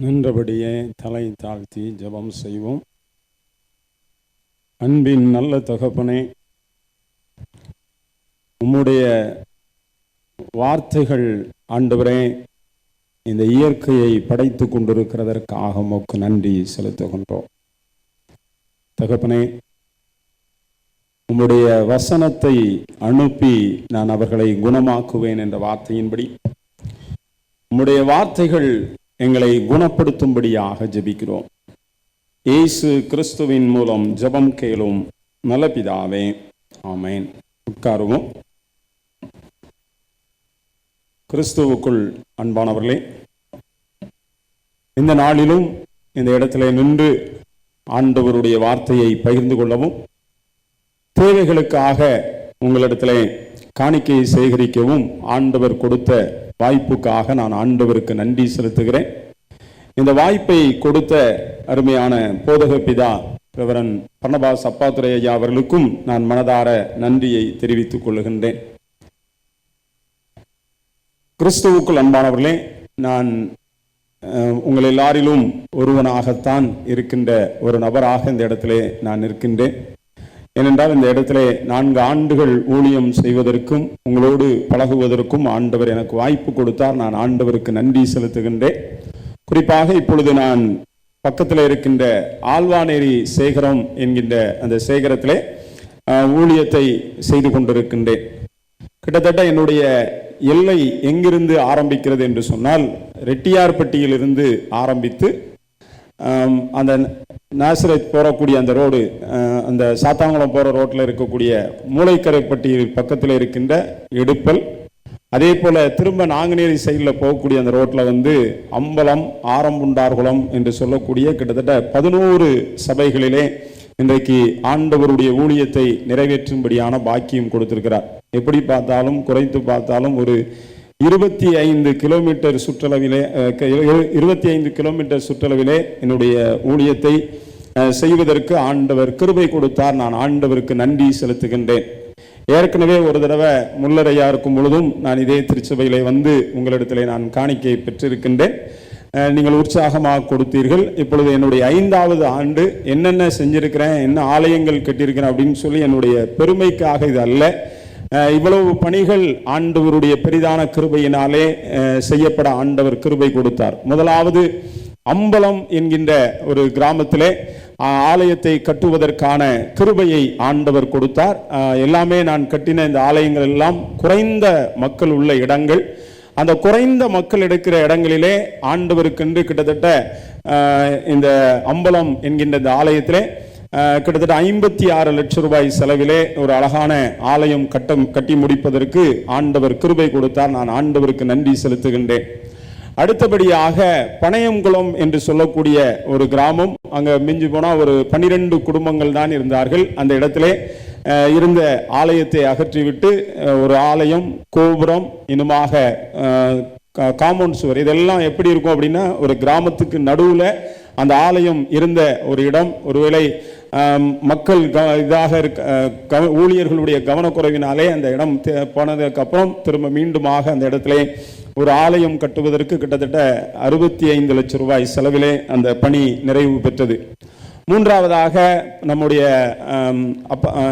நின்றபடியே தலை தாழ்த்தி ஜெபம் செய்வோம். அன்பின் நல்ல தகப்பனே, உம்முடைய வார்த்தைகள் ஆண்டவரே இந்த இயற்கையை படைத்து கொண்டிருக்கிறதற்காக உமக்கு நன்றி செலுத்துகின்றோம். தகப்பனே, உம்முடைய வசனத்தை அனுப்பி நான் அவர்களை குணமாக்குவேன் என்ற வார்த்தையின்படி உம்முடைய வார்த்தைகள் எங்களை குணப்படுத்தும்படியாக ஜெபிக்கிறோம். இயேசு கிறிஸ்துவின் மூலம் ஜெபம் கேளும் நல்ல பிதாவே, ஆமென். உட்காருவோம். கிறிஸ்துவுக்குள் அன்பானவர்களே, இந்த நாளிலும் இந்த இடத்துல நின்று ஆண்டவருடைய வார்த்தையை பகிர்ந்து கொள்ளவும், தேவைகளுக்காக உங்களிடத்திலே காணிக்கையை சேகரிக்கவும் ஆண்டவர் கொடுத்த வாய்ப்புக்காக நான் ஆண்டவருக்கு நன்றி செலுத்துகிறேன். இந்த வாய்ப்பை கொடுத்த அருமையான போதக பிதா ரெவரன் பர்னபாஸ் அப்பாத்துரை ஐயா அவர்களுக்கும் நான் மனதார நன்றியை தெரிவித்துக் கொள்ளுகின்றேன். கிறிஸ்துவுக்குள் அன்பானவர்களே, நான் உங்கள் எல்லாரிலும் ஒருவனாகத்தான் இருக்கின்ற ஒரு நபராக இந்த இடத்திலே நான் இருக்கின்றேன். ஏனென்றால் இந்த இடத்திலே 4 ஆண்டுகள் ஊழியம் செய்வதற்கும் உங்களோடு பழகுவதற்கும் ஆண்டவர் எனக்கு வாய்ப்பு கொடுத்தார். நான் ஆண்டவருக்கு நன்றி செலுத்துகின்றேன். குறிப்பாக இப்பொழுது நான் பக்கத்தில் இருக்கின்ற ஆழ்வானேரி சேகரம் என்கின்ற அந்த சேகரத்திலே ஊழியத்தை செய்து கொண்டிருக்கின்றேன். கிட்டத்தட்ட என்னுடைய எல்லை எங்கிருந்து ஆரம்பிக்கிறது என்று சொன்னால், ரெட்டியார்பட்டியிலிருந்து ஆரம்பித்து அந்த நாசரேத் போகக்கூடிய அந்த ரோடு, அந்த சாத்தாங்குளம் போகிற ரோட்டில் இருக்கக்கூடிய மூளைக்கரைப்பட்டி பக்கத்தில் இருக்கின்ற எடுப்பல், அதே போல் திரும்ப நாங்குநேரி சைடில் போகக்கூடிய அந்த ரோட்டில் அம்பலம், ஆரம்புண்டார்குளம் என்று சொல்லக்கூடிய கிட்டத்தட்ட 11 சபைகளிலே இன்றைக்கு ஆண்டவருடைய ஊழியத்தை நிறைவேற்றும்படியான பாக்கியம் கொடுத்திருக்கிறார். எப்படி பார்த்தாலும் குறைத்து பார்த்தாலும் ஒரு 25 கிலோமீட்டர் சுற்றளவிலே 25 கிலோமீட்டர் சுற்றளவிலே என்னுடைய ஊழியத்தை செய்வதற்கு ஆண்டவர் கிருபை கொடுத்தார். நான் ஆண்டவருக்கு நன்றி செலுத்துகின்றேன். ஏற்கனவே ஒரு தடவை முல்லரையா இருக்கும் பொழுதும் நான் இதே திருச்சபையிலே உங்களிடத்திலே நான் காணிக்கை பெற்றிருக்கின்றேன். நீங்கள் உற்சாகமாக கொடுத்தீர்கள். இப்பொழுது என்னுடைய 5வது ஆண்டு. என்னென்ன செஞ்சிருக்கிறேன், என்ன ஆலயங்கள் கட்டியிருக்கிறேன் அப்படின்னு சொல்லி என்னுடைய பெருமைக்காக இது அல்ல. இவ்வளவு பணிகள் ஆண்டவருடைய பெரிதான கிருபையினாலே செய்யப்பட ஆண்டவர் கிருபை கொடுத்தார். முதலாவது அம்பலம் என்கின்ற ஒரு கிராமத்திலே ஆலயத்தை கட்டுவதற்கான கிருபையை ஆண்டவர் கொடுத்தார். எல்லாமே நான் கட்டின இந்த ஆலயங்கள் எல்லாம் குறைந்த மக்கள் உள்ள இடங்கள். அந்த குறைந்த மக்கள் எடுக்கிற இடங்களிலே ஆண்டவருக்கென்று கிட்டத்தட்ட இந்த அம்பலம் என்கின்ற இந்த ஆலயத்திலே கிட்டத்தட்ட 56 லட்சம் ரூபாய் செலவிலே ஒரு அழகான ஆலயம் கட்டி முடிப்பதற்கு ஆண்டவர் கிருபை கொடுத்தார். நான் ஆண்டவருக்கு நன்றி செலுத்துகின்றேன். அடுத்தபடியாக பனையங்குளம் என்று சொல்லக்கூடிய ஒரு கிராமம், அங்கே மிஞ்சி போனால் ஒரு 12 குடும்பங்கள் தான் இருந்தார்கள். அந்த இடத்திலே இருந்த ஆலயத்தை அகற்றிவிட்டு ஒரு ஆலயம், கோபுரம், இன்னுமாக காம்பவுண்ட் சுவர், இதெல்லாம் எப்படி இருக்கும் அப்படின்னா, ஒரு கிராமத்துக்கு நடுவில் அந்த ஆலயம் இருந்த ஒரு இடம். ஒருவேளை மக்கள் இதாக இருக்க ஊழியர்களுடைய கவனக்குறைவினாலே அந்த இடம் போனதுக்கு அப்புறம் திரும்ப மீண்டுமாக அந்த இடத்திலே ஒரு ஆலயம் கட்டுவதற்கு கிட்டத்தட்ட 65 லட்சம் ரூபாய் செலவிலே அந்த பணி நிறைவு பெற்றது. மூன்றாவதாக நம்முடைய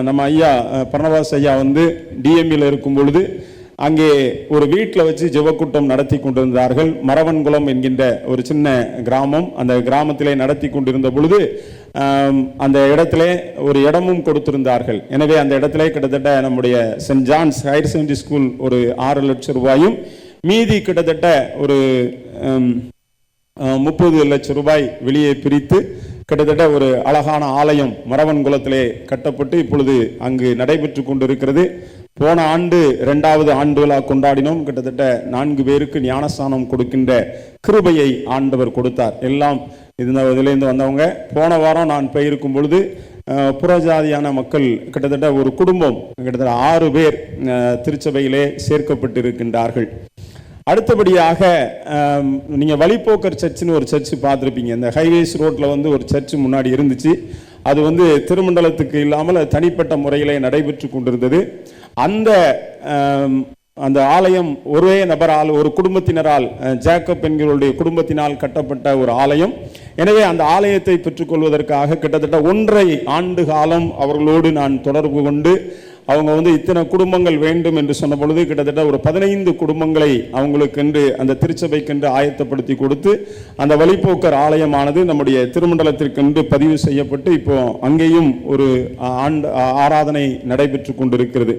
நம்ம ஐயா பர்னபாஸ் ஐயா டிஎம்இல இருக்கும் பொழுது அங்கே ஒரு வீட்டில் வச்சு ஜெபக்கூட்டம் நடத்தி கொண்டிருந்தார்கள். மரவன்குளம் என்கின்ற ஒரு சின்ன கிராமம். அந்த கிராமத்திலே நடத்தி கொண்டிருந்த பொழுது அந்த இடத்திலே ஒரு இடமும் கொடுத்திருந்தார்கள். எனவே அந்த இடத்திலே கிட்டத்தட்ட நம்முடைய St John's higher secondary school ஒரு 6 லட்சம் ரூபாயும், மீதி கிட்டத்தட்ட ஒரு 30 லட்சம் ரூபாய் வெளியே பிரித்து கிட்டத்தட்ட ஒரு அழகான ஆலயம் மரவன்குளத்திலே கட்டப்பட்டு இப்பொழுது அங்கு நடைபெற்று கொண்டிருக்கிறது. போன ஆண்டு 2வது ஆண்டு விழா கொண்டாடினோம். கிட்டத்தட்ட 4 பேருக்கு ஞானஸ்தானம் கொடுக்கின்ற கிருபையை ஆண்டவர் கொடுத்தார். எல்லாம் இதிலேருந்து வந்தவங்க. போன வாரம் நான் போயிருக்கும் பொழுது புறஜாதியான மக்கள் கிட்டத்தட்ட ஒரு குடும்பம் கிட்டத்தட்ட 6 பேர் திருச்சபையிலே சேர்க்கப்பட்டிருக்கின்றார்கள். அடுத்தபடியாக நீங்கள் வழிப்போக்கர் சர்ச்சுன்னு ஒரு சர்ச்சு பார்த்துருப்பீங்க. இந்த ஹைவேஸ் ரோட்டில் ஒரு சர்ச்சு முன்னாடி இருந்துச்சு. அது திருமண்டலத்துக்கு இல்லாமல் தனிப்பட்ட முறையிலே நடைபெற்று கொண்டிருந்தது. அந்த அந்த ஆலயம் ஒரே நபரால், ஒரு குடும்பத்தினரால், ஜேக்கப் என்கிறவருடைய குடும்பத்தினால் கட்டப்பட்ட ஒரு ஆலயம். எனவே அந்த ஆலயத்தை பெற்றுக்கொள்வதற்காக கிட்டத்தட்ட 1.5 ஆண்டு காலம் அவர்களோடு நான் தொடர்பு கொண்டு, அவங்க இத்தனை குடும்பங்கள் வேண்டும் என்று சொன்ன பொழுது கிட்டத்தட்ட ஒரு 15 குடும்பங்களை அவங்களுக்கென்று, அந்த திருச்சபைக்கென்று ஆயத்தப்படுத்தி கொடுத்து, அந்த வழிப்போக்கர் ஆலயமானது நம்முடைய திருமண்டலத்திற்கென்று பதிவு செய்யப்பட்டு இப்போ அங்கேயும் ஒரு ஆராதனை நடைபெற்று கொண்டிருக்கிறது.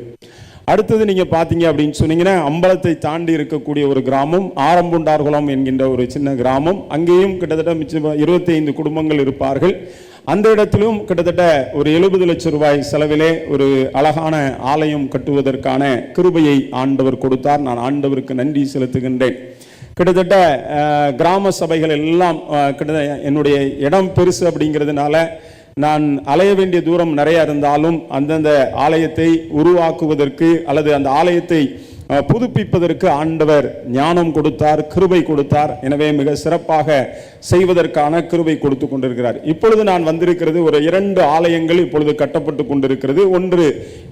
அடுத்தது நீங்க பாத்தீங்க அப்படின்னு சொன்னீங்கன்னா, அம்பலத்தை தாண்டி இருக்கக்கூடிய ஒரு கிராமம் ஆரம்புண்டார்குளம் என்கின்ற ஒரு சின்ன கிராமம். அங்கேயும் கிட்டத்தட்ட 25 குடும்பங்கள் இருப்பார்கள். அந்த இடத்திலும் கிட்டத்தட்ட ஒரு 70 லட்சம் ரூபாய் செலவிலே ஒரு அழகான ஆலயம் கட்டுவதற்கான கிருபையை ஆண்டவர் கொடுத்தார். நான் ஆண்டவருக்கு நன்றி செலுத்துகின்றேன். கிட்டத்தட்ட கிராம சபைகள் எல்லாம் என்னுடைய இடம் பெருசு அப்படிங்கிறதுனால நான் அலைய வேண்டிய தூரம் நிறைய இருந்தாலும் அந்தந்த ஆலயத்தை உருவாக்குவதற்கு அல்லது அந்த ஆலயத்தை புதுப்பிப்பதற்கு ஆண்டவர் ஞானம் கொடுத்தார், கிருபை கொடுத்தார். எனவே மிக சிறப்பாக செய்வதற்கான கிருபை கொடுத்து கொண்டிருக்கிறார். இப்பொழுது நான் வந்திருக்கிறது ஒரு 2 ஆலயங்கள் இப்பொழுது கட்டப்பட்டு கொண்டிருக்கிறது. ஒன்று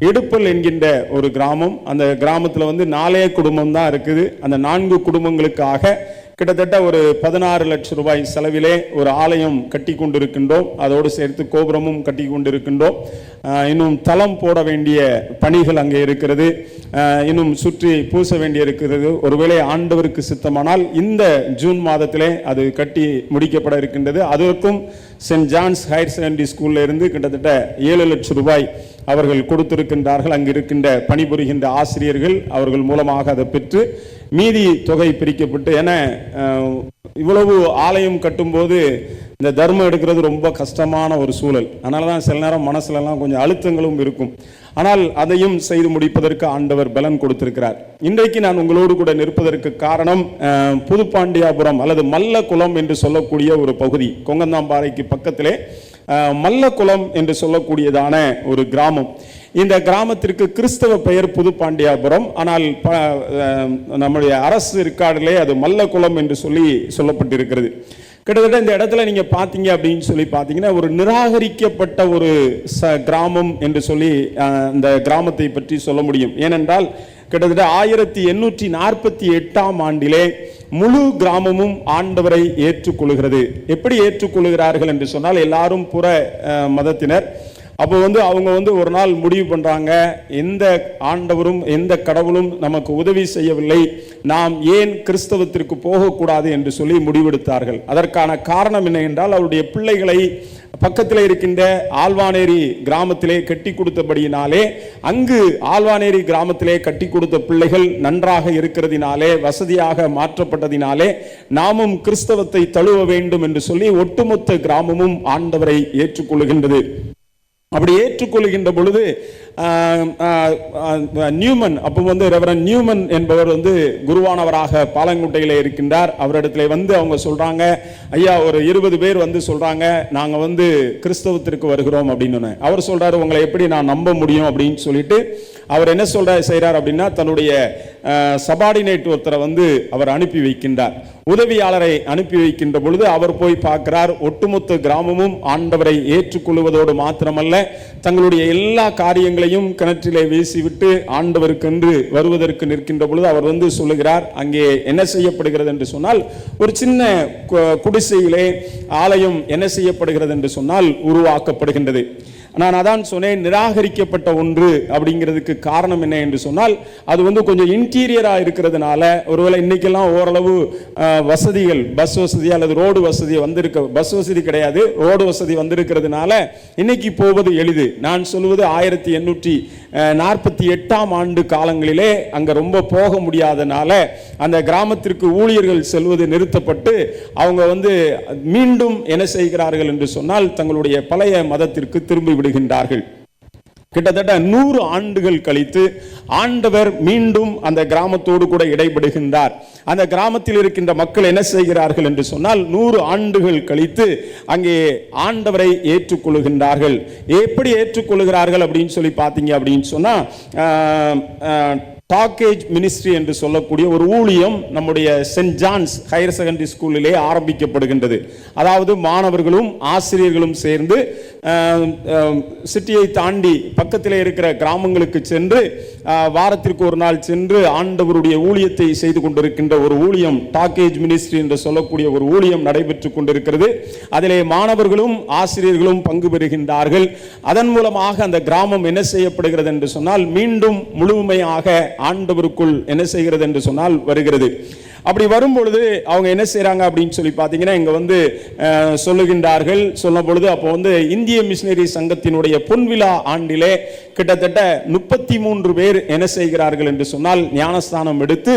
இடுப்பல் என்கின்ற ஒரு கிராமம். அந்த கிராமத்தில் 4 குடும்பம் தான் இருக்குது. அந்த 4 குடும்பங்களுக்காக கிட்டத்தட்ட ஒரு 16 லட்சம் ரூபாய் செலவிலே ஒரு ஆலயம் கட்டி கொண்டிருக்கின்றோம். அதோடு சேர்த்து கோபுரமும் கட்டி கொண்டிருக்கின்றோம். இன்னும் தளம் போட வேண்டிய பணிகள் அங்கே இருக்கிறது. இன்னும் சுற்றி பூச வேண்டிய இருக்கிறது. ஒருவேளை ஆண்டவருக்கு சித்தமானால் இந்த ஜூன் மாதத்திலே அது கட்டி முடிக்கப்பட இருக்கின்றது. அதற்கும் சென்ட் ஜான்ஸ் ஹையர் செகண்டரி ஸ்கூல்ல இருந்து கிட்டத்தட்ட 7 லட்சம் ரூபாய் அவர்கள் கொடுத்திருக்கின்றார்கள். அங்கு இருக்கின்ற பணிபுரிகின்ற ஆசிரியர்கள் அவர்கள் மூலமாக அதை பெற்று மீதி தொகை பிரிக்கப்பட்டு, ஏன்னா இவ்வளவு ஆலயம் கட்டும்போது இந்த தர்மம் எடுக்கிறது ரொம்ப கஷ்டமான ஒரு சூழல். அதனால தான் சில நேரம் மனசுலலாம் கொஞ்சம் அழுத்தங்களும் இருக்கும். ஆனால் அதையும் செய்து முடிப்பதற்கு ஆண்டவர் பலன் கொடுத்திருக்கிறார். இன்றைக்கு நான் உங்களோடு கூட நிற்பதற்கு காரணம், புதுப்பாண்டியாபுரம் அல்லது மல்லக்குளம் என்று சொல்லக்கூடிய ஒரு பகுதி, கொங்கந்தாம்பாறைக்கு பக்கத்திலே மல்லக்குளம் என்று சொல்லக்கூடியதான ஒரு கிராமம். இந்த கிராமத்திற்கு கிறிஸ்தவ பெயர் புதுப்பாண்டியாபுரம். ஆனால் நம்முடைய அரசு ரெக்கார்டிலே அது மல்லக்குளம் என்று சொல்லப்பட்டிருக்கிறது. கிட்டத்தட்ட இந்த இடத்துல நீங்க பாத்தீங்க அப்படின்னு சொல்லி பாத்தீங்கன்னா, ஒரு நிராகரிக்கப்பட்ட ஒரு கிராமம் என்று சொல்லி இந்த கிராமத்தை பற்றி சொல்ல முடியும். ஏனென்றால் கிட்டத்தட்ட 1848ஆம் ஆண்டிலே முழு கிராமமும் ஆண்டவரை ஏற்றுக்கொள்கிறது. எப்படி ஏற்றுக்கொள்கிறார்கள் என்று சொன்னால், எல்லாரும் புற மதத்தினர். அப்போ அவங்க ஒரு நாள் முடிவு பண்றாங்க, எந்த ஆண்டவரும் எந்த கடவுளும் நமக்கு உதவி செய்யவில்லை, நாம் ஏன் கிறிஸ்தவத்திற்கு போகக்கூடாது என்று சொல்லி முடிவெடுத்தார்கள். அதற்கான காரணம் என்ன என்றால், அவருடைய பிள்ளைகளை பக்கத்தில் இருக்கின்ற ஆழ்வானேரி கிராமத்திலே கட்டி கொடுத்தபடியினாலே, அங்கு ஆழ்வானேரி கிராமத்திலே கட்டி கொடுத்த பிள்ளைகள் நன்றாக இருக்கிறதினாலே, வசதியாக மாற்றப்பட்டதினாலே நாமும் கிறிஸ்தவத்தை தழுவ வேண்டும் என்று சொல்லி ஒட்டுமொத்த கிராமமும் ஆண்டவரை ஏற்றுக்கொள்கின்றது. அப்படி ஏற்றுக்கொள்கின்ற பொழுது நியூமன், அப்போ ரெவரண்ட் நியூமன் என்பவர் குருவானவராக பாலங்குட்டையில் இருக்கின்றார். அவரிடத்துல அவங்க சொல்றாங்க, ஐயா ஒரு 20 பேர் சொல்றாங்க, நாங்க கிறிஸ்தவத்திற்கு வருகிறோம் அப்படின்னு. அவர் சொல்றாரு, உங்களை எப்படி நான் நம்ப முடியும் அப்படின்னு சொல்லிட்டு அவர் என்ன செய்றார் அப்படின்னா, தன்னுடைய சபார்டினேட் ஒருத்தரை அவர் அனுப்பி வைக்கின்றார். உதவியாளரை அனுப்பி வைக்கின்ற பொழுது அவர் போய் பார்க்கிறார், ஒட்டுமொத்த கிராமமும் ஆண்டவரை ஏற்றுக்கொள்வதோடு மாத்திரமல்ல, தங்களுடைய எல்லா காரியங்களையும் கிணற்றிலே வீசிவிட்டு ஆண்டவருக்கென்று வருவதற்கு நிற்கின்ற பொழுது அவர் சொல்லுகிறார், அங்கே என்ன செய்யப்படுகிறது என்று சொன்னால், ஒரு சின்ன குடிசையிலே ஆலயம் என்ன செய்யப்படுகிறது என்று சொன்னால் உருவாக்கப்படுகின்றது. நான் அதான் சொன்னேன், நிராகரிக்கப்பட்ட ஒன்று அப்படிங்கிறதுக்கு காரணம் என்ன என்று சொன்னால், அது கொஞ்சம் இன்டீரியரா இருக்கிறதுனால, ஒருவேளை இன்னைக்கெல்லாம் ஓரளவு வசதிகள், பஸ் வசதி அல்லது ரோடு வசதி பஸ் வசதி கிடையாது, ரோடு வசதி வந்திருக்கிறதுனால இன்னைக்கு போவது எளிது. நான் சொல்வது 1848ஆம் ஆண்டு காலங்களிலே அங்க ரொம்ப போக முடியாதனால அந்த கிராமத்திற்கு ஊழியர்கள் செல்வது நிறுத்தப்பட்டு அவங்க மீண்டும் என்ன செய்கிறார்கள் என்று சொன்னால், தங்களுடைய பழைய மதத்திற்கு திரும்பி விடுகின்றார்கள். கிட்டத்தட்ட 100 ஆண்டுகள் கழித்து ஆண்டவர் மீண்டும் அந்த கிராமத்தோடு கூட இடைபடுகின்றார். அந்த கிராமத்தில் இருக்கின்ற மக்கள் என்ன செய்கிறார்கள் என்று சொன்னால், 100 ஆண்டுகள் கழித்து அங்கே ஆண்டவரை ஏற்றுக்கொள்கின்றார்கள். எப்படி ஏற்றுக்கொள்கிறார்கள் அப்படின்னு சொல்லி பார்த்தீங்க அப்படின்னு சொன்னா, டாக்கேஜ் மினிஸ்ட்ரி என்று சொல்லக்கூடிய ஒரு ஊழியம் நம்முடைய சென்ட் ஜான்ஸ் ஹையர் செகண்டரி ஸ்கூலிலே ஆரம்பிக்கப்படுகின்றது. அதாவது மாணவர்களும் ஆசிரியர்களும் சேர்ந்து சிட்டியை தாண்டி பக்கத்தில் இருக்கிற கிராமங்களுக்கு சென்று வாரத்திற்கு ஒரு நாள் சென்று ஆண்டவருடைய ஊழியத்தை செய்து கொண்டிருக்கின்ற ஒரு ஊழியம் டாக்கேஜ் மினிஸ்ட்ரி என்று சொல்லக்கூடிய ஒரு ஊழியம் நடைபெற்று கொண்டிருக்கிறது. அதிலே மாணவர்களும் ஆசிரியர்களும் பங்கு பெறுகின்றார்கள். அதன் மூலமாக அந்த கிராமம் என்ன செய்யப்படுகிறது என்று சொன்னால் மீண்டும் முழுமையாக ஆண்டவருக்குள் என்ன செய்கிறது என்று சொன்னால் வருகிறது. அப்படி வரும்பொழுது அவங்க என்ன செய்யறாங்க அப்படின்னு சொல்லி பார்த்தீங்கன்னா இங்க வந்து சொல்லுகின்றார்கள். சொல்லும் பொழுது அப்போ வந்து இந்திய மிஷினரி சங்கத்தினுடைய பொன்விழா ஆண்டிலே கிட்டத்தட்ட 33 பேர் என்ன செய்கிறார்கள் என்று சொன்னால் ஞானஸ்தானம் எடுத்து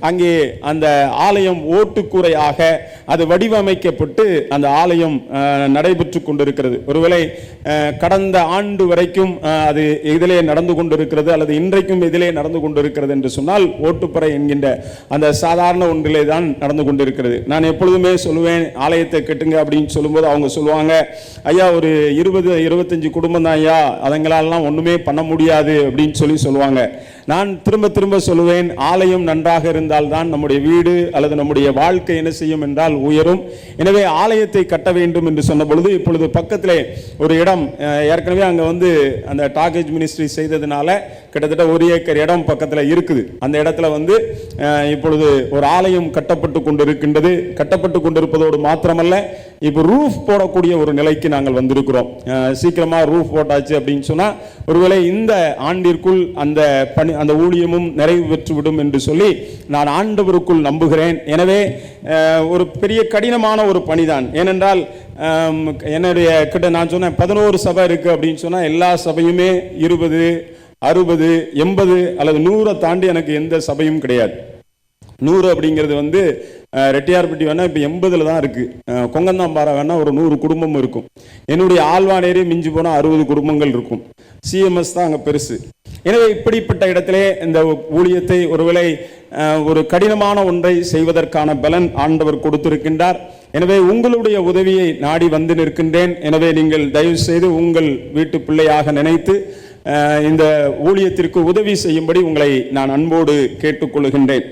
அங்கே அந்த ஆலயம் ஓட்டுக்கூரையாக அது வடிவமைக்கப்பட்டு அந்த ஆலயம் நடைபெற்று கொண்டிருக்கிறது. ஒருவேளை கடந்த ஆண்டு வரைக்கும் அது இதிலே நடந்து கொண்டிருக்கிறது அல்லது இன்றைக்கும் இதிலே நடந்து கொண்டிருக்கிறது என்று சொன்னால் ஓட்டுப்பறை என்கின்ற அந்த சாதாரண ஒன்றிலே தான் நடந்து கொண்டிருக்கிறது. நான் எப்பொழுதுமே சொல்லுவேன், ஆலயத்தை கட்டுங்க அப்படின்னு சொல்லும்போது அவங்க சொல்லுவாங்க, ஐயா ஒரு 20-25 குடும்பம் தான் ஐயா, அதங்களாலாம் ஒண்ணுமே பண்ண முடியாது அப்படின்னு சொல்லுவாங்க. நான் திரும்ப திரும்ப சொல்லுவேன், ஆலயம் நன்றாக இருந்தால் தான் நம்முடைய வீடு அல்லது நம்முடைய வாழ்க்கை என்ன செய்யும் என்றால் உயரும். எனவே ஆலயத்தை கட்ட வேண்டும் என்று சொன்ன பொழுது இப்பொழுது பக்கத்திலே ஒரு இடம் ஏற்கனவே அங்க வந்து அந்த டாக்கேஜ் மினிஸ்ட்ரி செய்ததுனால கிட்டத்தட்ட 1 ஏக்கர் இடம் பக்கத்தில் இருக்குது. அந்த இடத்துல வந்து இப்பொழுது ஒரு ஆலயம் கட்டப்பட்டு கொண்டிருக்கின்றது. கட்டப்பட்டு கொண்டிருப்பதோடு மாத்திரமல்ல, இப்போ ரூஃப் போடக்கூடிய ஒரு நிலைக்கு நாங்கள் வந்திருக்கிறோம். சீக்கிரமா ரூஃப் போட்டாச்சு அப்படின்னு சொன்னா ஒருவேளை இந்த ஆண்டிற்குள் அந்த ஊழியமும் நிறைவு பெற்றுவிடும் என்று சொல்லி நான் ஆண்டவருக்குள் நம்புகிறேன். எனவே ஒரு பெரிய கடினமான ஒரு பணிதான். ஏனென்றால் என்னுடைய கிட்ட நான் சொன்னேன் 11 சபை இருக்கு அப்படின்னு சொன்னா எல்லா சபையுமே 20, 60, 80 அல்லது 100 தாண்டி எனக்கு எந்த சபையும் கிடையாது. 100 அப்படிங்கிறது வந்து ரெட்டியார்பட்டி வேணா இப்போ 80 தான் இருக்கு. கொங்கந்தாம்பாறை வேணா ஒரு 100 குடும்பம் இருக்கும். என்னுடைய ஆழ்வானேரி மிஞ்சி போனா 60 குடும்பங்கள் இருக்கும். சிஎம்எஸ் தான் அங்கே பெருசு. எனவே இப்படிப்பட்ட இடத்திலே இந்த ஊழியத்தை ஒருவேளை ஒரு கடினமான ஒன்றை செய்வதற்கான பலன் ஆண்டவர் கொடுத்திருக்கின்றார். எனவே உங்களுடைய உதவியை நாடி வந்து நிற்கின்றேன். எனவே நீங்கள் தயவு செய்து உங்கள் வீட்டு பிள்ளையாக நினைத்து இந்த ஊழியத்திற்கு உதவி செய்யும்படி உங்களை நான் அன்போடு கேட்டுக்கொள்கின்றேன்.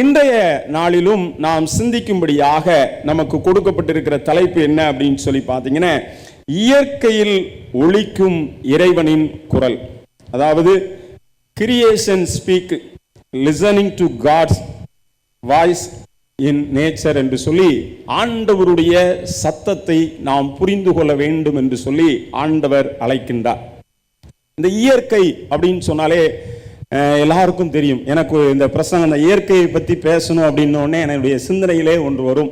இன்றைய நாளிலும் நாம் சிந்திக்கும்படியாக நமக்கு கொடுக்கப்பட்டிருக்கிற தலைப்பு என்ன அப்படின்னு சொல்லி பார்த்தீங்கன்னா, இயற்கையில் ஒலிக்கும் இறைவனின் குரல். அதாவது creation speak listening to God's voice in nature என்று சொல்லி ஆண்டவருடைய சத்தத்தை நாம் புரிந்து கொள்ள வேண்டும் என்று சொல்லி ஆண்டவர் அழைக்கின்றார். இந்த இயற்கை அப்படின்னு சொன்னாலே எல்லாருக்கும் தெரியும். எனக்கு இந்த பிரசங்கம் அந்த இயற்கையை பற்றி பேசணும் அப்படின்னோடனே என்னுடைய சிந்தனையிலே ஒன்று வரும்.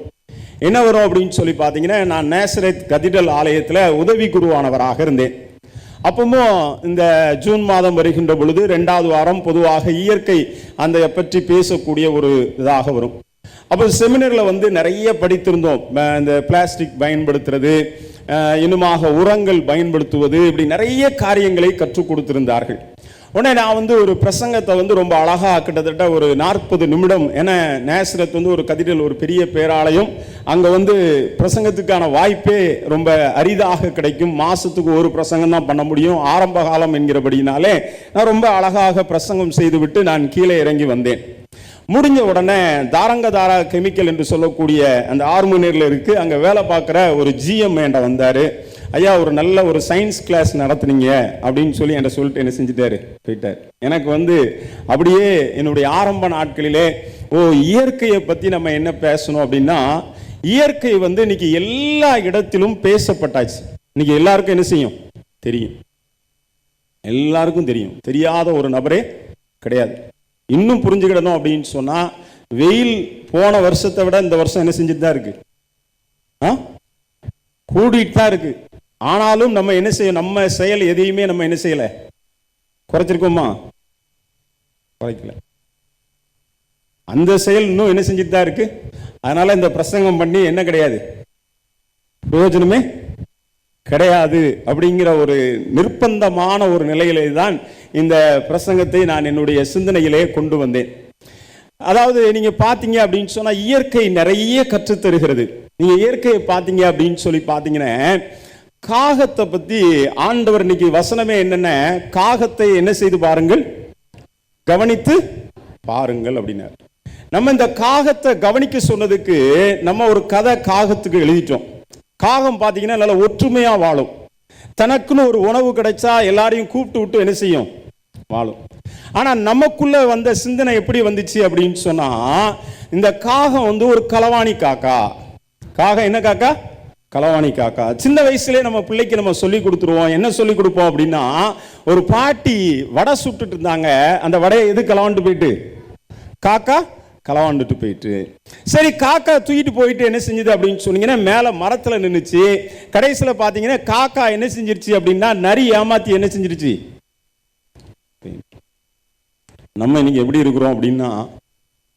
என்ன வரும் அப்படின்னு சொல்லி பார்த்தீங்கன்னா, நான் நேசரேத் கதீட்ரல் ஆலயத்தில் உதவி குருவானவராக இருந்தேன். அப்பவும் இந்த ஜூன் மாதம் வருகின்ற பொழுது 2வது வாரம் பொதுவாக இயற்கை அந்த பற்றி பேசக்கூடிய ஒரு இதாக வரும். அப்போ செமினரில் வந்து நிறைய படித்திருந்தோம். இந்த பிளாஸ்டிக் பயன்படுத்துறது, இன்னுமாக உரங்கள் பயன்படுத்துவது, இப்படி நிறைய காரியங்களை கற்றுக் கொடுத்திருந்தார்கள். உடனே நான் வந்து ஒரு பிரசங்கத்தை வந்து ரொம்ப அழகா கிட்டத்தட்ட ஒரு 40 நிமிடம், ஏன்னா நேசரத் வந்து ஒரு கதீட்ரல் ஒரு பெரிய பேராலயம், அங்க வந்து பிரசங்கத்துக்கான வாய்ப்பே ரொம்ப அரிதாக கிடைக்கும். மாசத்துக்கு ஒரு பிரசங்கம் தான் பண்ண முடியும், ஆரம்ப காலம் என்கிறபடினாலே நான் ரொம்ப அழகாக பிரசங்கம் செய்துவிட்டு நான் கீழே இறங்கி வந்தேன். முடிஞ்ச உடனே தாரங்கதாரா கெமிக்கல் என்று சொல்லக்கூடிய அந்த ஆர்மோனியர்ல இருக்கு, அங்க வேலை பார்க்குற ஒரு ஜிஎம் என்கிட்ட வந்தாரு. ஐயா ஒரு நல்ல ஒரு சயின்ஸ் கிளாஸ் நடத்துனீங்க அப்படின்னு சொல்லி என்கிட்ட சொல்லிட்டு என்ன செஞ்சுட்டாரு, போயிட்டார். எனக்கு வந்து அப்படியே என்னுடைய ஆரம்ப நாட்களிலே இயற்கையை பற்றி நம்ம என்ன பேசணும் அப்படின்னா, இயற்கை வந்து இன்னைக்கு எல்லா இடத்திலும் பேசப்பட்டாச்சு. இன்னைக்கு எல்லாருக்கும் என்ன செய்யும் தெரியும், எல்லாருக்கும் தெரியும். தெரியாத ஒரு நபரே கிடையாது. இன்னும் புரிஞ்சுக்கிடணும் அப்படின்னு சொன்னா, வெயில் போன வருஷத்தை விட இந்த வருஷம் என்ன செஞ்சுட்டு தான் இருக்கு, கூடிட்டு தான் இருக்கு. ஆனாலும் நம்ம என்ன செய்ய, நம்ம செயல் எதையுமே நம்ம என்ன செய்யல, குறைச்சிருக்கோமா? குறைக்கல. அந்த செயல் இன்னும் என்ன செஞ்சுட்டு தான் இருக்கு. அதனால இந்த பிரசங்கம் பண்ணி என்ன கிடையாது, பிரயோஜனமே கிடையாது அப்படிங்கிற ஒரு நிர்பந்தமான ஒரு நிலையிலே தான் இந்த பிரசங்கத்தை நான் என்னுடைய சிந்தனையிலே கொண்டு வந்தேன். அதாவது நீங்க பாத்தீங்க அப்படின்னு சொன்னா, இயற்கை நிறைய கற்றுத்தருகிறது. நீங்க இயற்கையை பாத்தீங்க அப்படின்னு சொல்லி பாத்தீங்கன்னா, காகத்தை பத்தி ஆண்டவர் இன்னைக்கு வசனமே என்னென்ன, காகத்தை என்ன செய்து பாருங்கள், கவனித்து பாருங்கள் அப்படின்னாரு. நம்ம இந்த காகத்தை கவனிக்க சொன்னதுக்கு நம்ம ஒரு கதை காகத்துக்கு எழுதிட்டோம். காகம் பார்த்தீங்கன்னா நல்லா ஒற்றுமையா வாழும். தனக்குன்னு ஒரு உணவு கிடைச்சா எல்லாரையும் கூப்பிட்டு விட்டு என்ன செய்யும்? வாழும். ஆனா நமக்குள்ள வந்த சிந்தனை எப்படி வந்துச்சு அப்படின்னு சொன்னா, இந்த காகம் வந்து ஒரு களவாணி காக்கா. காகம் என்ன காக்கா? களவாணி காக்கா. சின்ன வயசுலேயே நம்ம பிள்ளைக்கு நம்ம சொல்லி கொடுத்துருவோம். என்ன சொல்லி கொடுப்போம் அப்படின்னா, ஒரு பாட்டி வடை சுட்டுட்டு இருந்தாங்க. அந்த வடையை எது களவாண்டு போயிட்டு? காக்கா களவாண்டுட்டு போயிட்டு. சரி, காக்கா தூக்கிட்டு போயிட்டு என்ன செஞ்சது அப்படின்னு சொன்னீங்கன்னா, மேலே மரத்தில் நின்றுச்சு. கடைசியில் பார்த்தீங்கன்னா காக்கா என்ன செஞ்சிருச்சு அப்படின்னா, நரி ஏமாத்தி என்ன செஞ்சிருச்சு? நம்ம இன்னைக்கு எப்படி இருக்கிறோம் அப்படின்னா,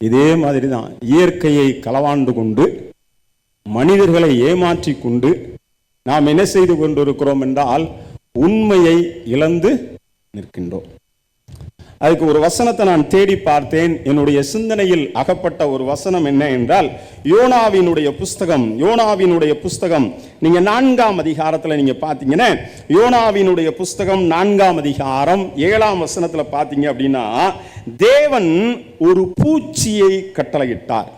இதே மாதிரி தான் இயற்கையை களவாண்டு கொண்டு மனிதர்களை ஏமாற்றி கொண்டு நாம் என்ன செய்து கொண்டிருக்கிறோம் என்றால், உண்மையை இழந்து நிற்கின்றோம். அதுக்கு ஒரு வசனத்தை நான் தேடி பார்த்தேன். என்னுடைய சிந்தனையில் அகப்பட்ட ஒரு வசனம் என்ன என்றால், யோனாவினுடைய புஸ்தகம் நீங்க 4ஆம் அதிகாரத்தில் நீங்க பார்த்தீங்கன்னா, யோனாவினுடைய புஸ்தகம் 4ஆம் அதிகாரம் 7ஆம் வசனத்தில் பார்த்தீங்க அப்படின்னா, தேவன் ஒரு பூச்சியை கட்டளையிட்டார்.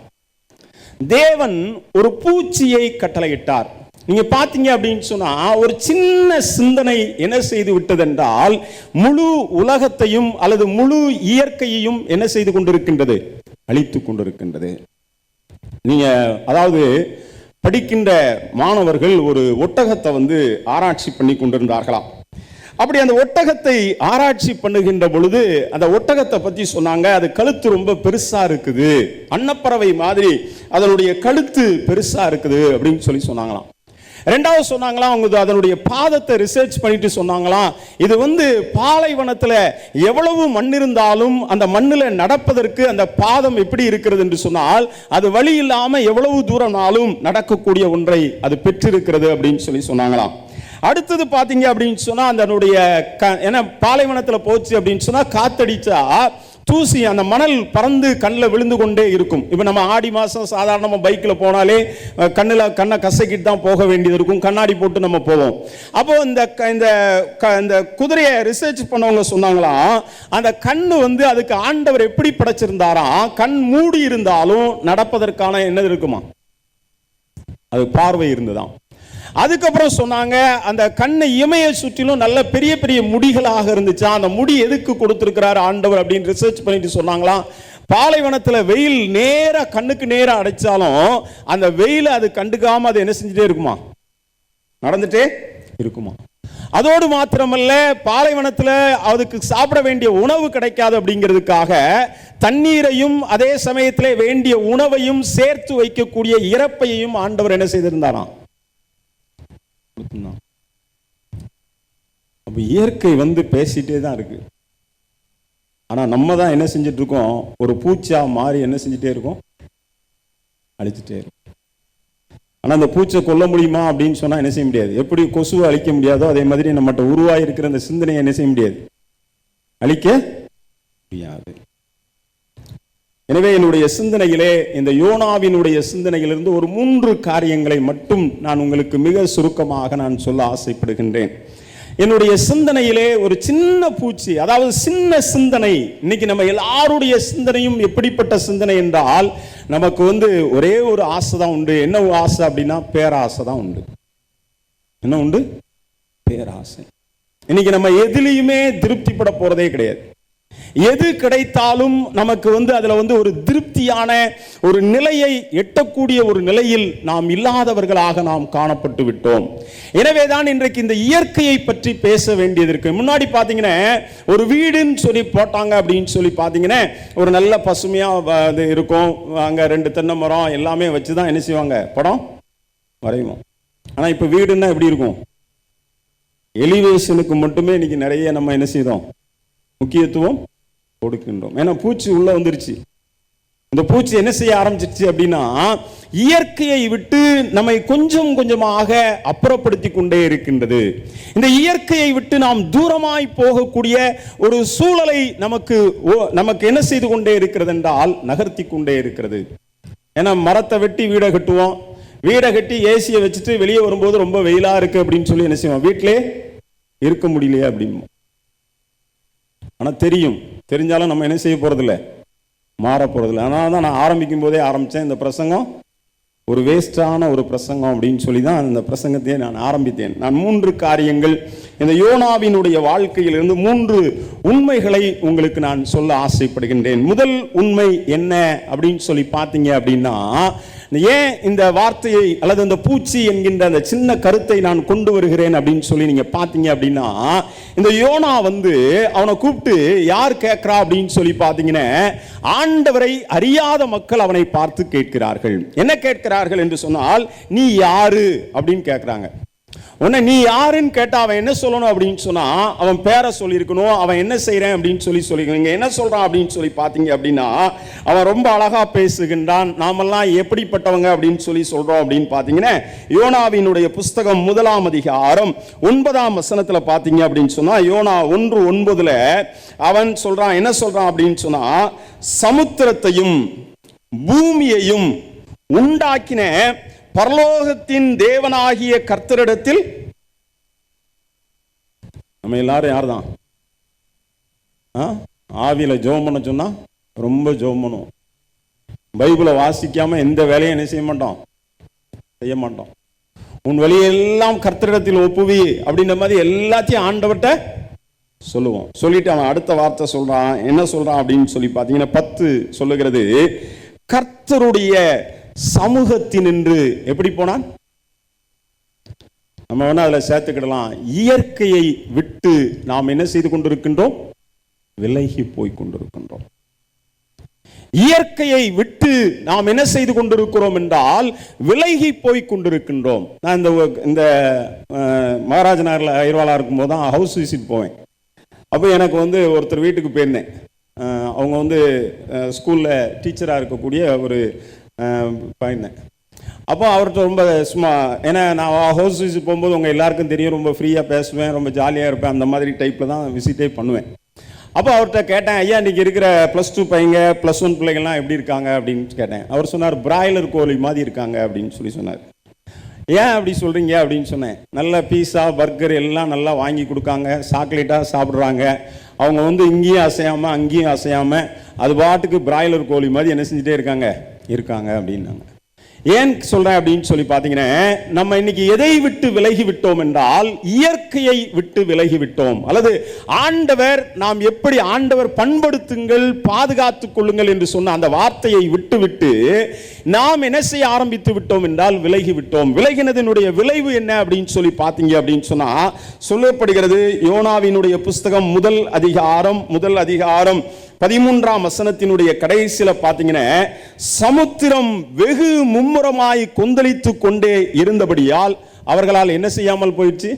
தேவன் ஒரு பூச்சியை கட்டளையிட்டார். நீங்க பாத்தீங்க அப்படின்னு சொன்னா, ஒரு சின்ன சிந்தனை என்ன செய்து விட்டதென்றால், முழு உலகத்தையும் அல்லது முழு இயற்கையையும் என்ன செய்து கொண்டிருக்கின்றது? அழித்துக் கொண்டிருக்கின்றது. நீங்க அதாவது படிக்கின்ற மாணவர்கள் ஒரு ஒட்டகத்தை வந்து ஆராய்ச்சி பண்ணி கொண்டிருந்தார்களாம். அப்படி அந்த ஒட்டகத்தை ஆராய்ச்சி பண்ணுகின்ற பொழுது அந்த ஒட்டகத்தை பற்றி சொன்னாங்க, அது கழுத்து ரொம்ப பெருசா இருக்குது, அன்னப்பறவை மாதிரி அதனுடைய கழுத்து பெருசா இருக்குது அப்படின்னு சொன்னாங்களாம். ரெண்டாவது சொன்னாங்களாம், அவங்க அதனுடைய பாதத்தை ரிசர்ச் பண்ணிட்டு சொன்னாங்களாம், இது வந்து பாலைவனத்தில் எவ்வளவு மண் இருந்தாலும் அந்த மண்ணில் நடப்பதற்கு அந்த பாதம் எப்படி இருக்கிறது என்று சொன்னால், அது வழி இல்லாமல் எவ்வளவு தூரம்னாலும் நடக்கக்கூடிய ஒன்றை அது பெற்றிருக்கிறது அப்படின்னு சொன்னாங்களாம். அடுத்தது பார்த்தீங்க அப்படின்னு சொன்னால், அதனுடைய ஏன்னா பாலைவனத்தில் போச்சு அப்படின்னு சொன்னால் காத்தடிச்சா தூசி அந்த மணல் பறந்து கண்ணில் விழுந்து கொண்டே இருக்கும். இப்போ நம்ம ஆடி மாதம் சாதாரணமாக பைக்கில் போனாலே கண்ணை கசக்கிட்டு தான் போக வேண்டியது இருக்கும், கண்ணாடி போட்டு நம்ம போவோம். அப்போ இந்த குதிரையை ரிசர்ச் பண்ணவங்க சொன்னாங்களாம், அந்த கண்ணு வந்து அதுக்கு ஆண்டவர் எப்படி படைச்சிருந்தாராம், கண் மூடி இருந்தாலும் நடப்பதற்கான என்ன இருக்குமா? அது பார்வை இருந்துதான். அதுக்கப்புறம் சொன்னாங்க, அந்த கண்ணை இமையை சுற்றிலும் நல்ல பெரிய பெரிய முடிகளாக இருந்துச்சா. அந்த முடி எதுக்கு கொடுத்திருக்கிறார் ஆண்டவர் அப்படின்னு ரிசர்ச் பண்ணிட்டு சொன்னாங்களாம், பாலைவனத்தில் வெயில் நேரா கண்ணுக்கு நேரா அடைச்சாலும் அந்த வெயில அது கண்டுக்காம அது என்ன செஞ்சுட்டே இருக்குமா? நடந்துட்டே இருக்குமா? அதோடு மாத்திரமல்ல, பாலைவனத்தில் அதுக்கு சாப்பிட வேண்டிய உணவு கிடைக்காது அப்படிங்கிறதுக்காக தண்ணீரையும் அதே சமயத்தில் வேண்டிய உணவையும் சேர்த்து வைக்கக்கூடிய இறப்பையையும் ஆண்டவர் என்ன செய்திருந்தாராம்? அப்ப இயற்கை வந்து பேசிட்டே தான் இருக்கு. ஆனா நம்ம தான் என்ன செஞ்சுட்டு இருக்கோம்? ஒரு பூச்சா மாறி என்ன செஞ்சுட்டே இருக்கோம்? அழிச்சுட்டே இருக்கும். ஆனா அந்த பூச்சை கொல்ல முடியுமா அப்படின்னு சொன்னா என்ன செய்ய முடியாது. எப்படி கொசுவை அழிக்க முடியாதோ அதே மாதிரி நம்மகிட்ட உருவாகி இருக்கிற அந்த சிந்தனையை என்ன செய்ய முடியாது, அழிக்க முடியாது. எனவே என்னுடைய சிந்தனையிலே இந்த யோனாவினுடைய சிந்தனையிலிருந்து ஒரு 3 காரியங்களை மட்டும் நான் உங்களுக்கு மிக சுருக்கமாக நான் சொல்ல ஆசைப்படுகின்றேன். என்னுடைய சிந்தனையிலே ஒரு சின்ன பூச்சி, அதாவது சின்ன சிந்தனை. இன்னைக்கு நம்ம எல்லாருடைய சிந்தனையும் எப்படிப்பட்ட சிந்தனை என்றால், நமக்கு வந்து ஒரே ஒரு ஆசை தான் உண்டு. என்ன ஆசை அப்படின்னா, பேராசை தான் உண்டு. என்ன உண்டு? பேராசை. இன்னைக்கு நம்ம எதிலையுமே திருப்திப்பட போறதே கிடையாது. எது கிடைத்தாலும் நமக்கு வந்து அதுல வந்து ஒரு திருப்தியான ஒரு நிலையை எட்டக்கூடிய ஒரு நிலையில் நாம் இல்லாதவர்களாக நாம் காணப்பட்டு விட்டோம். எனவேதான் இன்றைக்கு இந்த இயற்கையை பற்றி பேச வேண்டியது இருக்கு. முன்னாடி பாத்தீங்கன்னா ஒரு வீடுன்னு சொல்லி போட்டாங்க அப்படின்னு சொல்லி பாத்தீங்கன்னா ஒரு நல்ல பசுமையா இருக்கும், அங்க 2 தென்னை மரம் எல்லாமே வச்சுதான் என்ன செய்வாங்க, படம் வரைவோம். ஆனா இப்ப வீடுன்னா எப்படி இருக்கும்? எலிவேஷனுக்கு மட்டுமே இன்னைக்கு நிறைய நம்ம என்ன செய்தோம், முக்கியத்துவம் கொடுக்கின்றோம். ஏன்னா பூச்சி உள்ள வந்துருச்சு. இந்த பூச்சி என்ன செய்ய ஆரம்பிச்சிருச்சு அப்படின்னா, இயற்கையை விட்டு நம்மை கொஞ்சம் கொஞ்சமாக அப்புறப்படுத்தி கொண்டே இருக்கின்றது. இந்த இயற்கையை விட்டு நாம் தூரமாய் போகக்கூடிய ஒரு சூழலை நமக்கு என்ன செய்து கொண்டே இருக்கிறது என்றால், நகர்த்தி கொண்டே இருக்கிறது. ஏன்னா மரத்தை வெட்டி வீடை கட்டுவோம், வீடை கட்டி ஏசியை வச்சுட்டு வெளியே வரும்போது ரொம்ப வெயிலா இருக்கு அப்படின்னு சொல்லி என்ன செய்வோம், வீட்டிலே இருக்க முடியலையே அப்படின்னு. ஆனா தெரியும் தெரிஞ்சாலும் நம்ம என்ன செய்ய போறதில்ல, மாற போறதில்ல. அதனால தான் நான் ஆரம்பிக்கும் போதே ஆரம்பித்தேன், இந்த பிரசங்கம் ஒரு வேஸ்டான ஒரு பிரசங்கம் அப்படின்னு சொல்லி தான் அந்த பிரசங்கத்தையே நான் ஆரம்பித்தேன். நான் 3 காரியங்கள் இந்த யோனாவினுடைய வாழ்க்கையிலிருந்து 3 உண்மைகளை உங்களுக்கு நான் சொல்ல ஆசைப்படுகின்றேன். முதல் உண்மை என்ன அப்படின்னு சொல்லி பார்த்தீங்க அப்படின்னா, ஏன் இந்த வார்த்தையை அல்லது அந்த பூச்சி என்கின்ற அந்த சின்ன கருத்தை நான் கொண்டு வருகிறேன் அப்படின்னு சொல்லி நீங்க பார்த்தீங்க அப்படின்னா, இந்த யோனா அவனை கூப்பிட்டு யார் கேட்கிறா அப்படின்னு சொல்லி பார்த்தீங்கன்னா, ஆண்டவரை அறியாத மக்கள் அவனை பார்த்து கேட்கிறார்கள். என்ன கேட்கிறார்கள் என்று சொன்னால், நீ யாரு அப்படின்னு கேட்கிறாங்க. உன்னை நீ யாருன்னு கேட்டா அவன் என்ன சொல்லணும் அப்படின்னு சொன்னா, அவன் பேரை சொல்லியிருக்கணும், அவன் என்ன செய்யறேன் அப்படின்னு சொல்லிக்கணும். என்ன சொல்றான் அப்படின்னு சொல்லி பார்த்தீங்க அப்படின்னா, அவன் ரொம்ப அழகா பேசுகின்றான். நாமெல்லாம் எப்படிப்பட்டவங்க அப்படின்னு சொல்லி சொல்றோம் அப்படின்னு பார்த்தீங்கன்னா, யோனாவினுடைய புஸ்தகம் 1ஆம் அதிகாரம் 9ஆம் வசனத்துல பார்த்தீங்க அப்படின்னு சொன்னா, யோனா 1:9 அவன் சொல்றான், என்ன சொல்றான் அப்படின்னு சொன்னா, சமுத்திரத்தையும் பூமியையும் உண்டாக்கின பரலோகத்தின் தேவனாகிய கர்த்தரிடத்தில். நம்ம எல்லாரும் யார் தான் ஆவியில ஜெபம் பண்ண சொன்னா ரொம்ப ஜெபம் பண்ணுவோம். பைபிளை வாசிக்காம எந்த வேலையும் என்ன செய்ய மாட்டோம். உன் வழியெல்லாம் கர்த்தரிடத்தில் ஒப்புவி அப்படின்ற மாதிரி எல்லாத்தையும் ஆண்டவர்கிட்ட சொல்லுவோம். சொல்லிட்டு அவன் அடுத்த வார்த்தை சொல்றான். என்ன சொல்றான் அப்படின்னு சொல்லி பார்த்தீங்கன்னா, 10 சொல்லுகிறது, கர்த்தருடைய சமூகத்தினின்று எப்படி போனான். நம்ம வேணா அதில் சேர்த்துக்கிடலாம், இயற்கையை விட்டு நாம் என்ன செய்து கொண்டிருக்கின்றோம், விலகி போய் கொண்டிருக்கின்றோம். இயற்கையை விட்டு நாம் என்ன செய்து கொண்டிருக்கிறோம் என்றால் விலகி போய் கொண்டிருக்கின்றோம். நான் இந்த மகாராஜ நகரில் ஐர்வாலா இருக்கும்போது தான் ஹவுஸ் விசிட் போவேன். அப்போ எனக்கு ஒருத்தர் வீட்டுக்கு போயிருந்தேன். அவங்க ஸ்கூலில் டீச்சராக இருக்கக்கூடிய ஒரு பையன். அப்போ அவர்கிட்ட ரொம்ப சும்மா, ஏன்னா நான் ஹவுஸ் விசிட் போகும்போது உங்கள் எல்லாருக்கும் தெரியும், ரொம்ப ஃப்ரீயாக பேசுவேன், ரொம்ப ஜாலியாக இருப்பேன், அந்த மாதிரி டைப்பில் தான் விசிட்டே பண்ணுவேன். அப்போ அவர்கிட்ட கேட்டேன், ஐயா இன்றைக்கி இருக்கிற +2 பையங்க +1 பிள்ளைங்கள்லாம் எப்படி இருக்காங்க அப்படின்னு கேட்டேன். அவர் சொன்னார், பிராய்லர் கோழி மாதிரி இருக்காங்க அப்படின்னு சொல்லி சொன்னார். ஏன் அப்படி சொல்கிறீங்க அப்படின்னு சொன்னேன். நல்ல பீஸா பர்கர் எல்லாம் நல்லா வாங்கி கொடுக்காங்க, சாக்லேட்டாக சாப்பிட்றாங்க. அவங்க இங்கேயும் அசையாமல் அங்கேயும் அசையாமல் அது பாட்டுக்கு பிராய்லர் கோழி மாதிரி என்ன செஞ்சுட்டே இருக்காங்க அப்படின்னாங்க. ஏன் சொல்றேன் அப்படின்னு சொல்லி பார்த்தீங்கன்னா, நம்ம இன்னைக்கு எதை விட்டு விலகி விட்டோம் என்றால் இயற்கையை விட்டு விலகி விட்டோம். அல்லது ஆண்டவர் நாம் எப்படி ஆண்டவர் பண்படுத்துங்கள் பாதுகாத்துக் கொள்ளுங்கள் என்று சொன்ன அந்த வார்த்தையை விட்டு நாம் என்ன செய்ய ஆரம்பித்து விட்டோம் என்றால் விலகி விட்டோம். விலகினதனுடைய விளைவு என்ன அப்படின்னு சொல்லி பார்த்தீங்க அப்படின்னு சொன்னா, சொல்லப்படுகிறது யோனாவினுடைய புஸ்தகம் முதல் அதிகாரம் 13ஆம் வசனத்தினுடைய கடைசியில பார்த்தீங்கன்னா, சமுத்திரம் வெகு மும்முரமாய் கொந்தளித்து கொண்டே இருந்தபடியால் அவர்களால் என்ன செய்யாமல் போயிடுச்சு.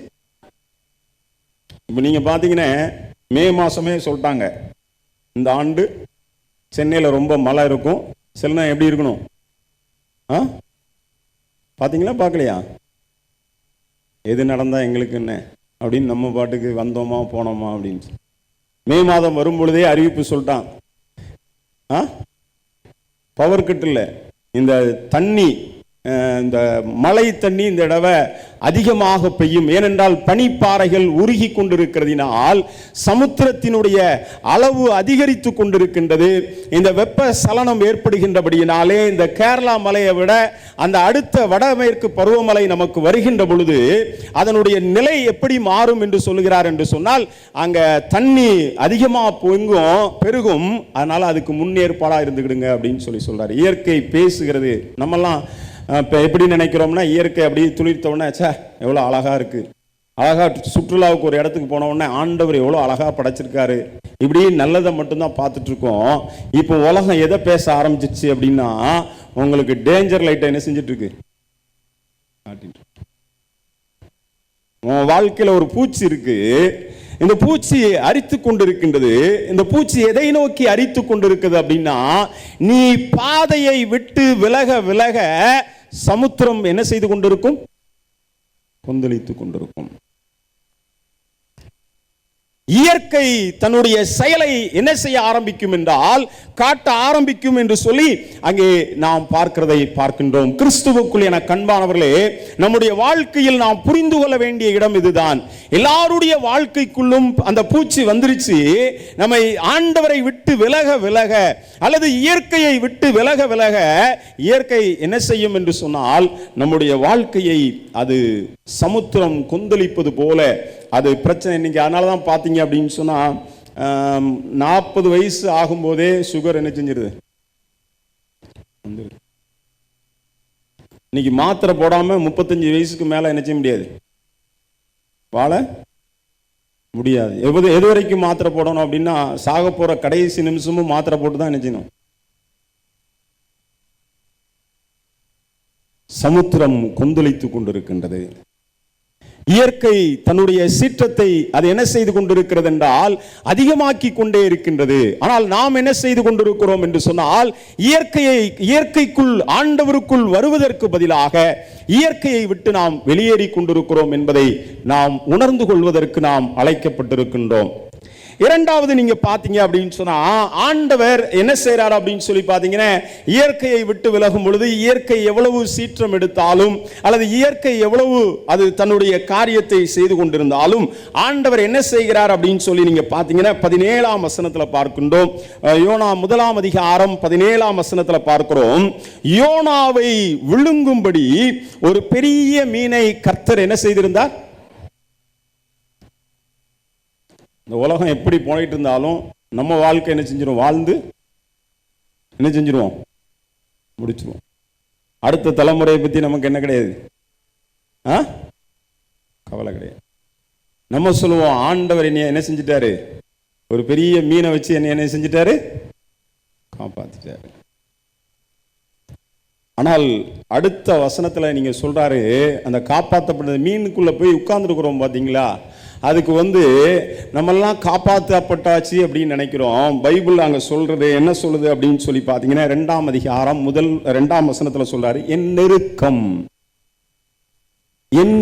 இப்ப நீங்க பாத்தீங்கன்னா மே மாசமே சொல்லிட்டாங்க, இந்த ஆண்டு சென்னையில் ரொம்ப மழை இருக்கும். சில எப்படி இருக்கணும் பாத்தீங்களா, பார்க்கலையா? எது நடந்தா எங்களுக்கு என்ன அப்படின்னு நம்ம பாட்டுக்கு வந்தோமா போனோமா அப்படின்னு மே மாதம் வரும் பொழுதே அறிவிப்பு சொல்லிட்டான். பவர் கட் இல்லை, இந்த தண்ணி, இந்த மழை தண்ணி இந்த தடவை அதிகமாக பெய்யும். ஏனென்றால் பனிப்பாறைகள் உருகி கொண்டிருக்கிறதினால் சமுத்திரத்தினுடைய அளவு அதிகரித்து கொண்டிருக்கின்றது. இந்த வெப்ப சலனம் ஏற்படுகின்றபடியினாலே இந்த கேரளா மலையை விட அந்த அடுத்த வடமேற்கு பருவமழை நமக்கு வருகின்ற பொழுது அதனுடைய நிலை எப்படி மாறும் என்று சொல்லுகிறார் என்று சொன்னால், அங்க தண்ணி அதிகமாக பெருகும். அதனால அதுக்கு முன்னேற்பாடாக இருந்துக்கிடுங்க அப்படின்னு சொல்றாரு. இயற்கை பேசுகிறது. நம்மெல்லாம் இப்போ எப்படி நினைக்கிறோம்னா, இயற்கை அப்படி துளிர்த்த உடனே சே எவ்வளோ அழகா இருக்கு, அழகா சுற்றுலாவுக்கு ஒரு இடத்துக்கு போன உடனே ஆண்டவர் எவ்வளோ அழகா படைச்சிருக்காரு, இப்படி நல்லதை மட்டும்தான் பார்த்துட்டு இருக்கோம். இப்போ உலகம் எதை பேச ஆரம்பிச்சிச்சு அப்படின்னா, உங்களுக்கு டேஞ்சர் லைட்டை என்ன செஞ்சுட்டு இருக்கு. உன் வாழ்க்கையில ஒரு பூச்சி இருக்கு, இந்த பூச்சி அரித்து கொண்டிருக்கின்றது. இந்த பூச்சி எதை நோக்கி அரித்து கொண்டிருக்குது அப்படின்னா, நீ பாதையை விட்டு விலக விலக சமுத்திரம் என்ன செய்து கொண்டிருக்கும், கொந்தளித்துக் கொண்டிருக்கும். இயற்கை தன்னுடைய செயலை என்ன செய்ய ஆரம்பிக்கும் என்றால் காட்ட ஆரம்பிக்கும் என்று சொல்லி அங்கே நாம் பார்க்கிறதை பார்க்கின்றோம். கிறிஸ்துவுக்குள் என கண்பானவர்களே, நம்முடைய வாழ்க்கையில் நாம் புரிந்து கொள்ள வேண்டிய இடம் இதுதான். எல்லாருடைய வாழ்க்கைக்குள்ளும் அந்த பூச்சி வந்துருச்சு. நம்மை ஆண்டவரை விட்டு விலக விலக அல்லது இயற்கையை விட்டு விலக விலக இயற்கை என்ன செய்யும் என்று சொன்னால் நம்முடைய வாழ்க்கையை அது சமுத்திரம் கொந்தளிப்பது போல அது பிரச்சனை. இன்னைக்கு அதனால தான் பார்த்தீங்க அப்படின்னு சொன்னால் 40 வயசு ஆகும்போதே சுகர் என்ன செஞ்சிருது. இன்னைக்கு மாத்திரை போடாமல் 35 வயசுக்கு மேலே என்ன செய்ய முடியாது, வாழ முடியாது. எது வரைக்கும் மாத்திரை போடணும் அப்படின்னா சாக போகிற கடைசி நிமிஷமும் மாத்திரை போட்டு தான் என்ன செய்யணும். சமுத்திரம் கொந்தளித்து கொண்டிருக்கின்றது. இயற்கை தன்னுடைய சீற்றத்தை அது என்ன செய்து கொண்டிருக்கிறது என்றால் அதிகமாக்கி கொண்டே இருக்கின்றது. ஆனால் நாம் என்ன செய்து கொண்டிருக்கிறோம் என்று சொன்னால் இயற்கைக்குள் ஆண்டவருக்குள் வருவதற்கு பதிலாக இயற்கையை விட்டு நாம் வெளியேறி கொண்டிருக்கிறோம் என்பதை நாம் உணர்ந்து கொள்வதற்கு நாம் அழைக்கப்பட்டிருக்கின்றோம். இரண்டாவது நீங்க பாத்தீங்க அப்படின்னு சொன்னா ஆண்டவர் என்ன செய்யறாரு அப்படின்னு சொல்லி பாத்தீங்கன்னா, இயற்கையை விட்டு விலகும் பொழுது இயற்கை எவ்வளவு சீற்றம் எடுத்தாலும் அல்லது இயற்கை எவ்வளவு அது தன்னுடைய காரியத்தை செய்து கொண்டிருந்தாலும் ஆண்டவர் என்ன செய்கிறார் அப்படின்னு சொல்லி நீங்க பாத்தீங்கன்னா 17ஆம் வசனத்துல பார்க்கின்றோம். யோனா 1ஆம் அதிகாரம் 17ஆம் வசனத்துல பார்க்கிறோம். யோனாவை விழுங்கும்படி ஒரு பெரிய மீனை கர்த்தர் என்ன செய்திருந்தார். இந்த உலகம் எப்படி போயிட்டு இருந்தாலும் நம்ம வாழ்க்கை என்ன செஞ்சிடும், வாழ்ந்து என்ன செஞ்சிருவோம், முடிச்சிருவோம். அடுத்த தலைமுறையை பற்றி நமக்கு என்ன கிடையாது, கவலை கிடையாது. நம்ம சொல்லுவோம் ஆண்டவர் என்னைய என்ன செஞ்சிட்டாரு, ஒரு பெரிய மீனை வச்சு என்ன செஞ்சிட்டாரு, காப்பாத்திட்டாரு. ஆனால் அடுத்த வசனத்தில் நீங்க சொல்றாரு, அந்த காப்பாற்றப்பட்ட மீனுக்குள்ள போய் உட்கார்ந்துருக்கிறோம் பார்த்தீங்களா, அதுக்கு நம்மெல்லாம் காப்பாற்றப்பட்டாச்சு அப்படின்னு நினைக்கிறோம். பைபிள் அங்கே சொல்றது என்ன சொல்லுது அப்படின்னு சொல்லி பார்த்தீங்கன்னா 2ஆம் அதிகாரம் 2ஆம் வசனத்தில் சொல்றாரு, என்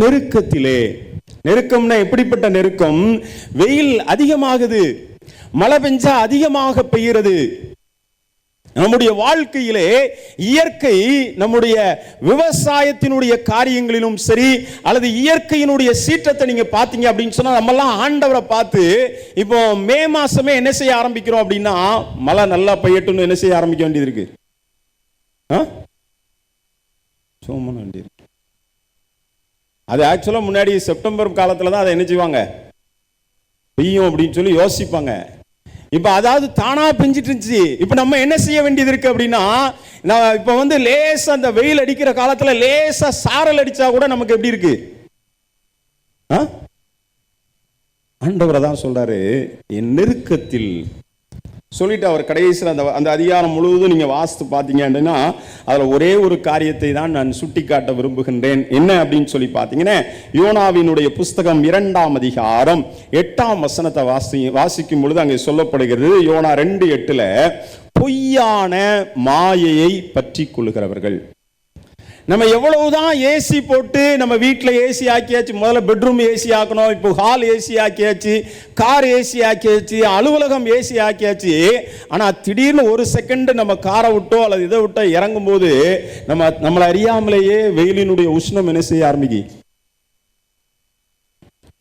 நெருக்கத்திலே. நெருக்கம்னா எப்படிப்பட்ட நெருக்கம்? வெயில் அதிகமாகுது, மழை பெஞ்சா அதிகமாக பெய்கிறது. நம்முடைய வாழ்க்கையிலே இயற்கை நம்முடைய விவசாயத்தினுடைய காரியங்களிலும் சரி அல்லது இயற்கையினுடைய சீற்றத்தை நீங்க பாத்தீங்க அப்படின்னு சொன்னா நம்மெல்லாம் ஆண்டவரை பார்த்து இப்போ மே மாசமே என்ன செய்ய ஆரம்பிக்கிறோம் அப்படின்னா மழை நல்லா பெய்யட்டும்னு என்ன செய்ய ஆரம்பிக்க வேண்டியது இருக்கு. அது ஆக்சுவலா முன்னாடி செப்டம்பர் காலத்துல தான் அதை என்ன செய்வாங்க, பெய்யும் அப்படின்னு சொல்லி யோசிப்பாங்க. இப்ப அதாவது தானா பெஞ்சிட்டு இருந்துச்சு. இப்ப நம்ம என்ன செய்ய வேண்டியது இருக்கு அப்படின்னா, இப்ப லேசா அந்த வெயில் அடிக்கிற காலத்துல லேசா சாரல் அடிச்சா கூட நமக்கு எப்படி இருக்கு. ஆண்டவர் தான் சொல்றாரு, என் நெருக்கத்தில் சொல்லிட்டு அவர் கடைசியில் அந்த அதிகாரம் முழுவதும் நீங்க வாசித்து பார்த்தீங்க அப்படின்னா அதுல ஒரே ஒரு காரியத்தை தான் நான் சுட்டி காட்ட விரும்புகின்றேன். என்ன அப்படின்னு சொல்லி பார்த்தீங்கன்னா, யோனாவினுடைய புஸ்தகம் 2ஆம் அதிகாரம் 8ஆம் வசனத்தை வாசிக்கும் பொழுது அங்கே சொல்லப்படுகிறது. யோனா 2:8 பொய்யான மாயையை பற்றி கொள்ளுகிறவர்கள். நம்ம எவ்வளவுதான் ஏசி போட்டு நம்ம வீட்டில் ஏசி ஆக்கியாச்சு, முதல்ல பெட்ரூம் ஏசி ஆக்கணும், இப்போ ஹால் ஏசி ஆக்கியாச்சு, கார் ஏசி ஆக்கியாச்சு, அலுவலகம் ஏசி ஆக்கியாச்சு. ஆனால் திடீர்னு ஒரு செகண்ட் நம்ம காரை விட்டோ அல்லது இதை விட்டோ இறங்கும் போது நம்மளை அறியாமலேயே வெயிலினுடைய உஷ்ணம் என்ன செய்ய ஆரம்பிக்கு.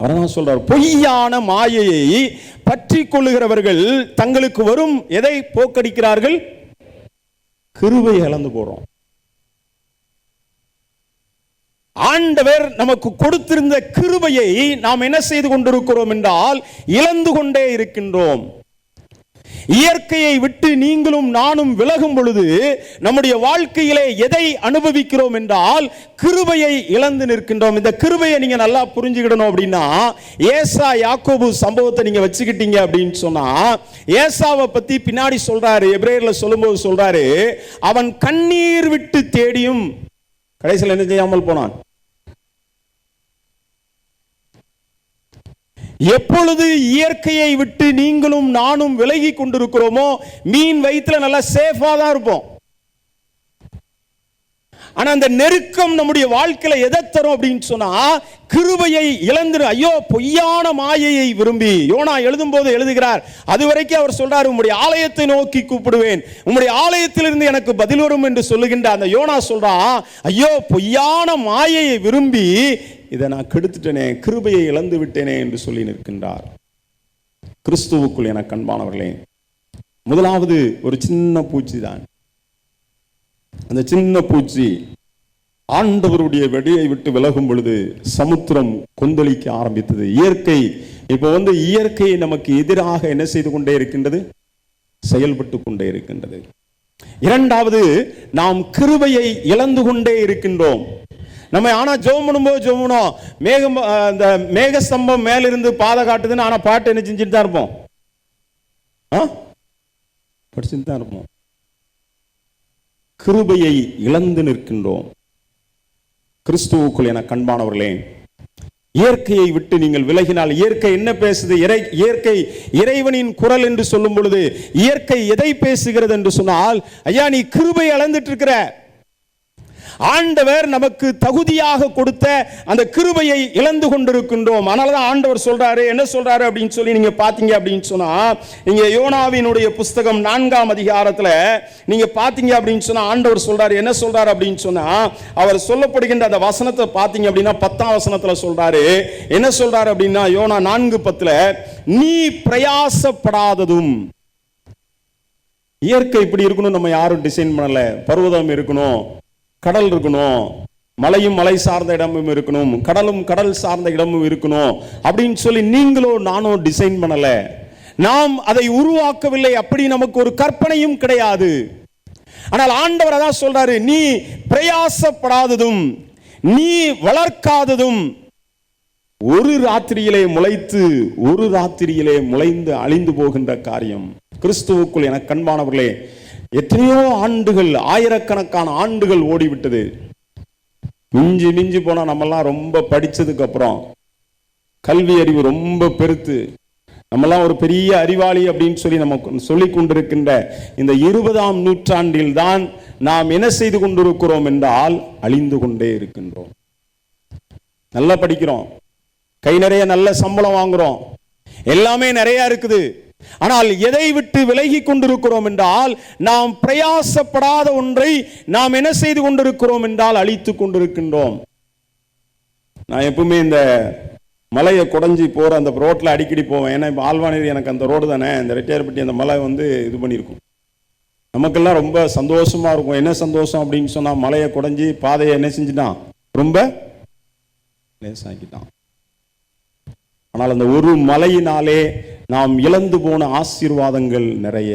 அவர்தான் சொல்றார், பொய்யான மாயையை பற்றி கொள்ளுகிறவர்கள் தங்களுக்கு வரும் எதை போக்கடிக்கிறார்கள், கிருபை இழந்து போறோம். ஆண்டவர் நமக்கு கொடுத்திருந்த கிருபையை நாம் என்ன செய்து கொண்டிருக்கிறோம் என்றால் இழந்து கொண்டே இருக்கின்றோம். இயற்கையை விட்டு நீங்களும் நானும் விலகும் பொழுது நம்முடைய வாழ்க்கையிலே எதை அனுபவிக்கிறோம் என்றால் கிருபையை இழந்து நிற்கின்றோம். இந்த கிருபையை நீங்க நல்லா புரிஞ்சுக்கிடணும் அப்படின்னா, ஏசா யாக்கோபு சம்பவத்தை நீங்க வச்சுக்கிட்டீங்க அப்படின்னு சொன்னா, ஏசாவை பத்தி பின்னாடி சொல்றாரு, எபிரேயர்ல சொல்லும்போது சொல்றாரு, அவன் கண்ணீர் விட்டு தேடியும் கடைசியில் என்ன செய்யாமல் போனான். எப்பொழுது இயற்கையை விட்டு நீங்களும் நானும் விலகி கொண்டிருக்கிறோமோ மீன் வயிற்றுல நல்லா சேஃபா தான் இருப்போம். ஆனா அந்த நெருக்கம் நம்முடைய வாழ்க்கையில எதை தரும் அப்படின்னு சொன்னா, கிருபையை இழந்துரு. ஐயோ, பொய்யான மாயையை விரும்பி யோனா எழுதும் போது எழுதுகிறார். அதுவரைக்கும் அவர் சொல்றார், உம்முடைய ஆலயத்தை நோக்கி கூப்பிடுவேன், உம்முடைய ஆலயத்திலிருந்து எனக்கு பதில் வரும் என்று சொல்லுகின்ற அந்த யோனா சொல்றான், ஐயோ பொய்யான மாயையை விரும்பி இதை நான் கெடுத்துட்டேனே, கிருபையை இழந்து விட்டேனே என்று சொல்லி நிற்கின்றார். கிறிஸ்துவுக்குள் என அன்பானவர்களே, முதலாவது ஒரு சின்ன பூச்சி தான். அந்த சின்ன பூச்சி ஆண்டவருடைய வெடியை விட்டு விலகும் பொழுது சமுத்திரம் கொந்தளிக்க ஆரம்பித்தது. இயற்கை இப்போ இயற்கை நமக்கு எதிராக என்ன செய்து கொண்டே இருக்கின்றது? செயல்பட்டு கொண்டே இருக்கின்றது. இரண்டாவது, நாம் கிருபையை இழந்து கொண்டே இருக்கின்றோம். நம்ம ஆனா ஜெபம் பண்ணும்போது மேகம், அந்த மேக ஸ்தம்பம் மேலிருந்து பாதை காட்டுதுன்னு, ஆனா பாட்டு என்ன செஞ்சுட்டு தான் இருப்போம், படிச்சுட்டு தான் இருப்போம். கிருபையை இழந்து நிற்கின்றோம். கிறிஸ்துவுக்குள் என அன்பானவர்களே, இயற்கையை விட்டு நீங்கள் விலகினால் இயற்கை என்ன பேசுது? இயற்கை இறைவனின் குரல் என்று சொல்லும் பொழுது இயற்கை எதை பேசுகிறது என்று சொன்னால், ஐயா நீ கிருபை இழந்துட்டு இருக்கிற, ஆண்டவர் நமக்கு தகுதியாக கொடுத்த அந்த கிருபையை இழந்து கொண்டிருக்கின்றோம். அதனாலதான் ஆண்டவர் சொல்றாரு, என்ன சொல்றாரு அப்படின்னு சொல்லி நீங்க பாத்தீங்க அப்படின்னு சொன்னா, நீங்க யோனாவினுடைய புஸ்தகம் 4ஆம் அதிகாரத்துல நீங்க பாத்தீங்க அப்படின்னு சொன்னா, ஆண்டவர் சொல்றாரு, என்ன சொல்றாரு அப்படின்னு சொன்னா, அவர் சொல்லப்படுகின்ற அந்த வசனத்தை பாத்தீங்க அப்படின்னா 10ஆம் வசனத்துல சொல்றாரு, என்ன சொல்றாரு அப்படின்னா, யோனா 4:10, நீ பிரயாசப்படாததும். இயற்கை இப்படி இருக்கணும் நம்ம யாரும் டிசைன் பண்ணல. பர்வதம் இருக்கணும், கடல் இருக்கணும், மலையும் மலை சார்ந்த இடமும் இருக்கணும், கடலும் கடல் சார்ந்த இடமும் இருக்கணும் அப்படின்னு சொல்லி நீங்களோ நானோ டிசைன் பண்ணல. நாம் அதை உருவாக்கவில்லை. அப்படி நமக்கு ஒரு கற்பனையும் கிடையாது. ஆனால் ஆண்டவர் அதான் சொல்றாரு, நீ பிரயாசப்படாததும் நீ வளர்க்காததும் ஒரு ராத்திரியிலே முளைத்து ஒரு ராத்திரியிலே முளைந்து அழிந்து போகின்ற காரியம். கிறிஸ்துவுக்குள் என அன்பானவர்களே, எத்தனையோ ஆண்டுகள், ஆயிரக்கணக்கான ஆண்டுகள் ஓடிவிட்டது. மிஞ்சி மிஞ்சி போனா நம்மெல்லாம் ரொம்ப படிச்சதுக்கு அப்புறம், கல்வி அறிவு ரொம்ப பெருத்து, நம்மெல்லாம் ஒரு பெரிய அறிவாளி அப்படின்னு சொல்லி நம்ம சொல்லிக் கொண்டிருக்கின்ற இந்த 20ஆம் நூற்றாண்டில் தான் நாம் என்ன செய்து கொண்டிருக்கிறோம் என்றால், அழிந்து கொண்டே இருக்கின்றோம். நல்லா படிக்கிறோம், கை நிறைய நல்ல சம்பளம் வாங்குறோம், எல்லாமே நிறைய இருக்குது. ஆனால் எதை விட்டு விலகி கொண்டிருக்கிறோம் என்றால், நாம் பிரயாசப்படாத ஒன்றை நாம் என்ன செய்து கொண்டிருக்கிறோம் என்றால் அழித்து கொண்டிருக்கின்றோம். நான் எப்பவுமே இந்த மலையை குடஞ்சி போற அந்த ரோட்ல அடிக்கடி போவேன். ஏன்னா இப்போ ஆழ்வானேரி எனக்கு அந்த ரோடு தானே, இந்த ரெட்டியார்பட்டி அந்த மலை இது பண்ணியிருக்கும். நமக்கெல்லாம் ரொம்ப சந்தோஷமா இருக்கும். என்ன சந்தோஷம் அப்படின்னு சொன்னா, மலையை குடஞ்சி பாதையை என்ன செஞ்சுட்டான், ரொம்ப லேசாக்கிட்டான். ஆனால் அந்த ஒரு மலையினாலே நாம் இழந்து போன ஆசீர்வாதங்கள் நிறைய,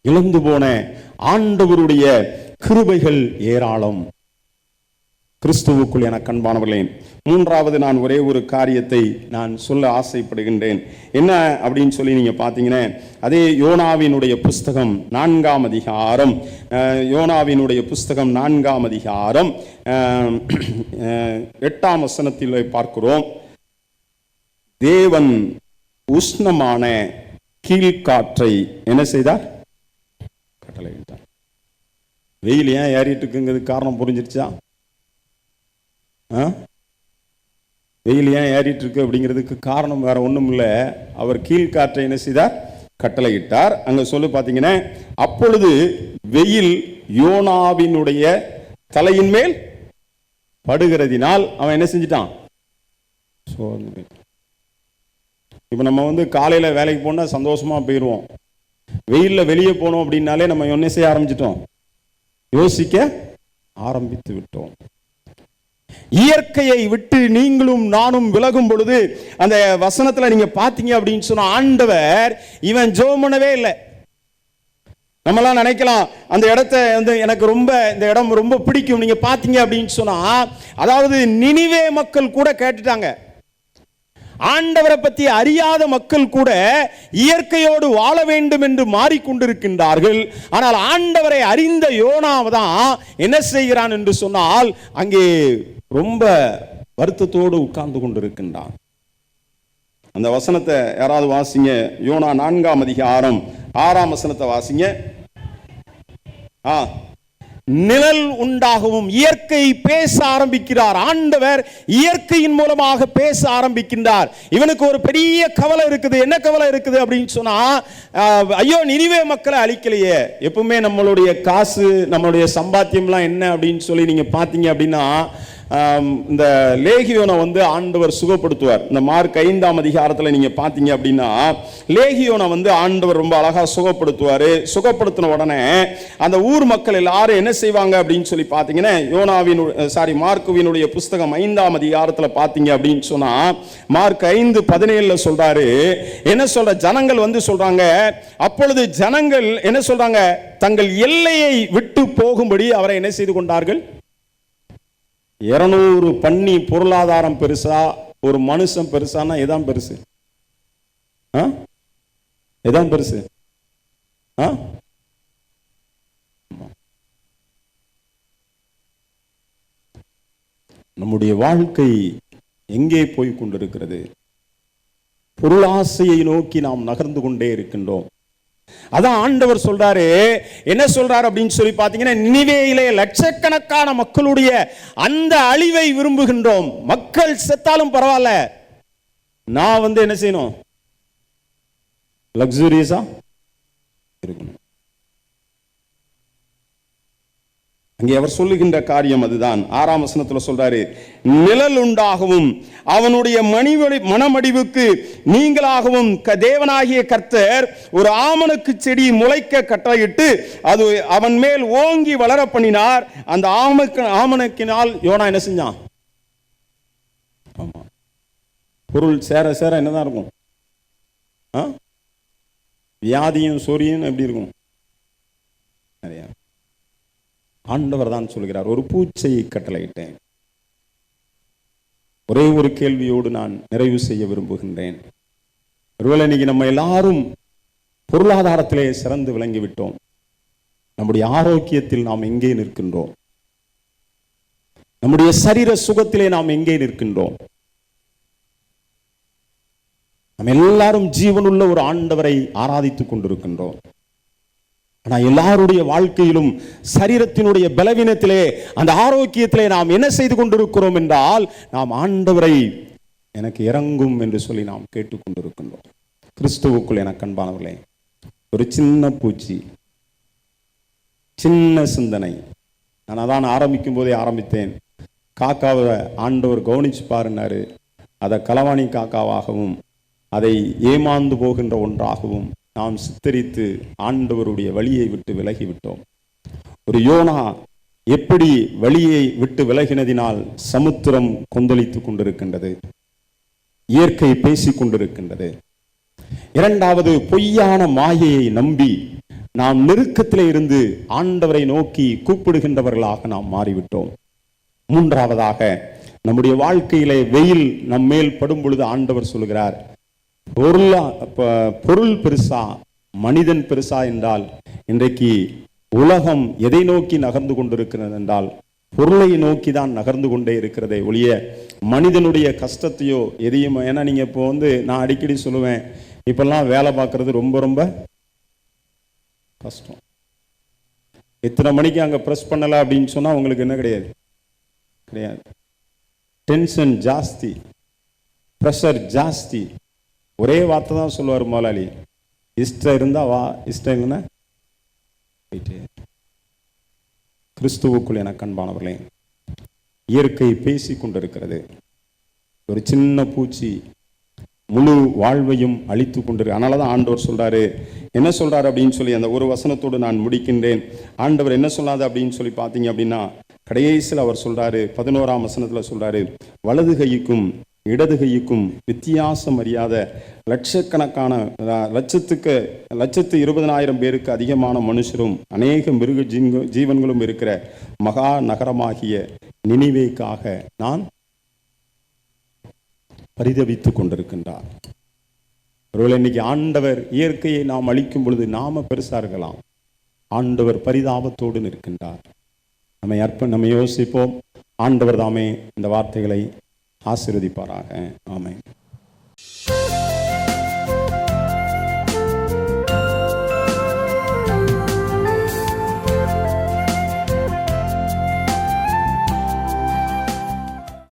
இழந்து போன ஆண்டவருடைய கிருபைகள் ஏராளம். கிறிஸ்துவுக்குள் என அன்பானவர்களே, மூன்றாவது நான் ஒரே ஒரு காரியத்தை நான் சொல்ல ஆசைப்படுகின்றேன். என்ன அப்படின்னு சொல்லி நீங்க பாத்தீங்கன்னா, அதே யோனாவினுடைய புஸ்தகம் 4ஆம் அதிகாரம், யோனாவினுடைய புஸ்தகம் 4ஆம் அதிகாரம் 8ஆம் வசனத்தில் பார்க்கிறோம். தேவன் உஷ்ணமான கீழ்காற்றை என்ன செய்தார்? கட்டளையிட்டார். வெயில் ஏன் ஏறிட்டு இருக்குங்கிறது காரணம் புரிஞ்சிருச்சா? வெயில் ஏன் ஏறிட்டு இருக்கு அப்படிங்கிறதுக்கு காரணம் வேற ஒண்ணும் இல்லை. அவர் கீழ்காற்றை என்ன செய்தார்? கட்டளையிட்டார். அங்க சொல்லு பாத்தீங்கன்னா, அப்பொழுது வெயில் யோனாவினுடைய தலையின் மேல் படுகிறதினால் அவன் என்ன செஞ்சிட்டான்? இப்ப நம்ம காலையில வேலைக்கு போனா சந்தோஷமா போயிடுவோம். வெயில்ல வெளியே போனோம் அப்படின்னாலே நம்ம என்ன செய்ய ஆரம்பிச்சிட்டோம்? யோசிக்க ஆரம்பித்து விட்டோம். இயற்கையை விட்டு நீங்களும் நானும் விலகும் பொழுது, அந்த வசனத்துல நீங்க பாத்தீங்க அப்படின்னு சொன்னா, ஆண்டவர் இவன் ஜெபம் பண்ணவே இல்லை. நம்மலாம் நினைக்கலாம் அந்த இடத்த எனக்கு ரொம்ப இந்த இடம் ரொம்ப பிடிக்கும். நீங்க பாத்தீங்க அப்படின்னு சொன்னா, அதாவது நினிவே மக்கள் கூட கேட்டுட்டாங்க. ஆண்டவரை பற்றி அறியாத மக்கள் கூட இயற்கையோடு வாழ வேண்டும் என்று மாறிக்கொண்டிருக்கின்றார்கள். ஆனால் ஆண்டவரை அறிந்த யோனாவை தான் என்ன செய்கிறான் என்று சொன்னால், அங்கே ரொம்ப வருத்தத்தோடு உட்கார்ந்து கொண்டிருக்கின்றான். அந்த வசனத்தை யாராவது வாசிங்க. யோனா 4ஆம் அதிகாரம் 6ஆம் வசனத்தை வாசிங்க. நிழல் உண்டாகவும் இயற்கை பேச ஆரம்பிக்கிறார். ஆண்டவர் இயற்கையின் மூலமாக பேச ஆரம்பிக்கின்றார். இவனுக்கு ஒரு பெரிய கவலை இருக்குது. என்ன கவலை இருக்குது அப்படின்னு சொன்னா, ஐயோ நினிவே மக்களை அழிக்கலையே. எப்பவுமே நம்மளுடைய காசு, நம்மளுடைய சம்பாத்தியம்லாம் என்ன அப்படின்னு சொல்லி நீங்க பாத்தீங்க அப்படின்னா, இந்த லேகியோனை வந்து ஆண்டவர் சுகப்படுத்துவார். இந்த மார்க் 5ஆம் அதிகாரத்தில் நீங்க பாத்தீங்க அப்படின்னா, லேகியோனை வந்து ஆண்டவர் ரொம்ப அழகா சுகப்படுத்துவாரு. சுகப்படுத்தின உடனே அந்த ஊர் மக்கள் எல்லாரும் என்ன செய்வாங்க அப்படின்னு சொல்லி பாத்தீங்கன்னா, மார்க்குவினுடைய புஸ்தகம் 5ஆம் அதிகாரத்தில் பாத்தீங்க அப்படின்னு சொன்னா, மார்க் 5:17 சொல்றாரு. என்ன சொல்ற, ஜனங்கள் வந்து சொல்றாங்க, அப்பொழுது ஜனங்கள் என்ன சொல்றாங்க, தங்கள் எல்லையை விட்டு போகும்படி அவரை என்ன செய்து கொண்டார்கள். 200 பன்னி பொருளாதாரம் பெருசா, ஒரு மனுஷன் பெருசானா எதான் பெருசு? எதான் பெருசு? நம்முடைய வாழ்க்கை எங்கே போய் கொண்டிருக்கிறது? பொருளாசையை நோக்கி நாம் நகர்ந்து கொண்டே இருக்கின்றோம். அதான் ஆண்டவர் சொல்றாரு. என்ன சொல்றாரு அப்படின்னு சொல்லி பாத்தீங்கன்னா, நினிவேயிலே லட்சக்கணக்கான மக்களுடைய அந்த அழிவை விரும்புகின்றோம். மக்கள் செத்தாலும் பரவாயில்ல, நான் வந்து என்ன செய்யணும், லக்ஸூரியஸா இருக்கணும். அங்கே அவர் சொல்லுகின்ற காரியம் அதுதான். 6ஆம் வசனத்துல சொல்றாரு, நிழல் உண்டாகவும் அவனுடைய மனமடிவுக்கு நீங்களாகவும் தேவனாகிய கர்த்தர் ஒரு ஆமணக்கு செடி முளைக்க கட்டளையிட்டு அது அவன் மேல் ஓங்கி வளர பண்ணினார். அந்த ஆமணக்கினால் யோனா என்ன செஞ்சான்? ஆமா, பொருள் சேர சேர என்னதான் இருக்கும்? வியாதியும் சோரியும் எப்படி இருக்கும்? நிறைய. ஆண்டவர் தான் சொல்கிறார், ஒரு பூச்சையை கட்டளையிட்டேன். ஒரே ஒரு கேள்வியோடு நான் நிறைவு செய்ய விரும்புகின்றேன். ஒருவேளை இன்னைக்கு நம்ம எல்லாரும் பொருளாதாரத்திலே சிறந்து விளங்கிவிட்டோம். நம்முடைய ஆரோக்கியத்தில் நாம் எங்கே நிற்கின்றோம்? நம்முடைய சரீர சுகத்திலே நாம் எங்கே நிற்கின்றோம்? நாம் எல்லாரும் ஜீவனுள்ள ஒரு ஆண்டவரை ஆராதித்துக் கொண்டிருக்கின்றோம். ஆனா எல்லாருடைய வாழ்க்கையிலும் சரீரத்தினுடைய பலவீனத்திலே, அந்த ஆரோக்கியத்திலே நாம் என்ன செய்து கொண்டிருக்கிறோம் என்றால், நாம் ஆண்டவரை எனக்கு இறங்கும் என்று சொல்லி நாம் கேட்டுக்கொண்டிருக்கின்றோம். கிறிஸ்துவுக்குள் எனக்கு அன்பானவர்களே, ஒரு சின்ன பூச்சி, சின்ன சிந்தனை. நான் அதான் ஆரம்பிக்கும் போதே ஆரம்பித்தேன். காக்காவை ஆண்டவர் கவனிச்சு பாருன்னாரு. அதை களவாணி காக்காவாகவும் அதை ஏமாந்து போகின்ற ஒன்றாகவும் நாம் சித்தரித்து ஆண்டவருடைய வழியை விட்டு விலகிவிட்டோம். ஒரு யோனா எப்படி வழியை விட்டு விலகினதினால் சமுத்திரம் கொந்தளித்துக் கொண்டிருக்கின்றது, இயற்கை பேசிக் கொண்டிருக்கின்றது. இரண்டாவது, பொய்யான மாயையை நம்பி நாம் நெருக்கத்திலே இருந்து ஆண்டவரை நோக்கி கூப்பிடுகின்றவர்களாக நாம் மாறிவிட்டோம். மூன்றாவதாக, நம்முடைய வாழ்க்கையிலே வெயில் நம்மேல் படும் பொழுது ஆண்டவர் சொல்கிறார், பொருள் பெருசா மனிதன் பெருசா என்றால், இன்றைக்கு உலகம் எதை நோக்கி நகர்ந்து கொண்டிருக்கிறது என்றால் பொருளை நோக்கி தான் நகர்ந்து கொண்டே இருக்கிறதே ஒழிய மனிதனுடைய கஷ்டத்தையோ எதையும். ஏன்னா நீங்க இப்போ வந்து, நான் அடிக்கடி சொல்லுவேன், இப்பெல்லாம் வேலை பார்க்கறது ரொம்ப ரொம்ப கஷ்டம். இத்தனை மணிக்கு அங்க பிரஸ் பண்ணல அப்படின்னு சொன்னா உங்களுக்கு என்ன கிடையாது, கிடையாது. டென்ஷன் ஜாஸ்தி, பிரஷர் ஜாஸ்தி. ஒரே வார்த்தை தான் சொல்லுவார் முதலாளி, இஷ்டம் இருந்தா வா, இஷ்டம் இல்லைன்னா போயிட்டு. கிறிஸ்துவுக்குள் எனக்கு அன்பானவர்களே, இயற்கை பேசி கொண்டிருக்கிறது. ஒரு சின்ன பூச்சி முழு வாழ்வையும் அழித்து கொண்டிருக்கு. அதனாலதான் ஆண்டவர் சொல்றாரு, என்ன சொல்றாரு அப்படின்னு சொல்லி அந்த ஒரு வசனத்தோடு நான் முடிக்கின்றேன். ஆண்டவர் என்ன சொல்லாது அப்படின்னு சொல்லி பார்த்தீங்க அப்படின்னா, கடைசியில் அவர் சொல்றாரு, 11ஆம் வசனத்துல சொல்றாரு, வலது கைக்கும் இடது கைக்கும் வித்தியாசம் அறியாத லட்சக்கணக்கான 1,20,000 பேருக்கு அதிகமான மனுஷரும் அநேக மிருக ஜீவன்களும் இருக்கிற மகா நகரமாகிய நினிவேக்காக நான் பரிதவித்துக் கொண்டிருக்கின்றார். ஒருவேளை இன்னைக்கு ஆண்டவர் இயற்கையை நாம் அழிக்கும் பொழுது நாம பெருசா இருக்கலாம், ஆண்டவர் பரிதாபத்தோடு நிற்கின்றார். நம்ம யோசிப்போம். ஆண்டவர் தாமே இந்த வார்த்தைகளை ஆசீர்வதிப்பாராக. ஆமென்.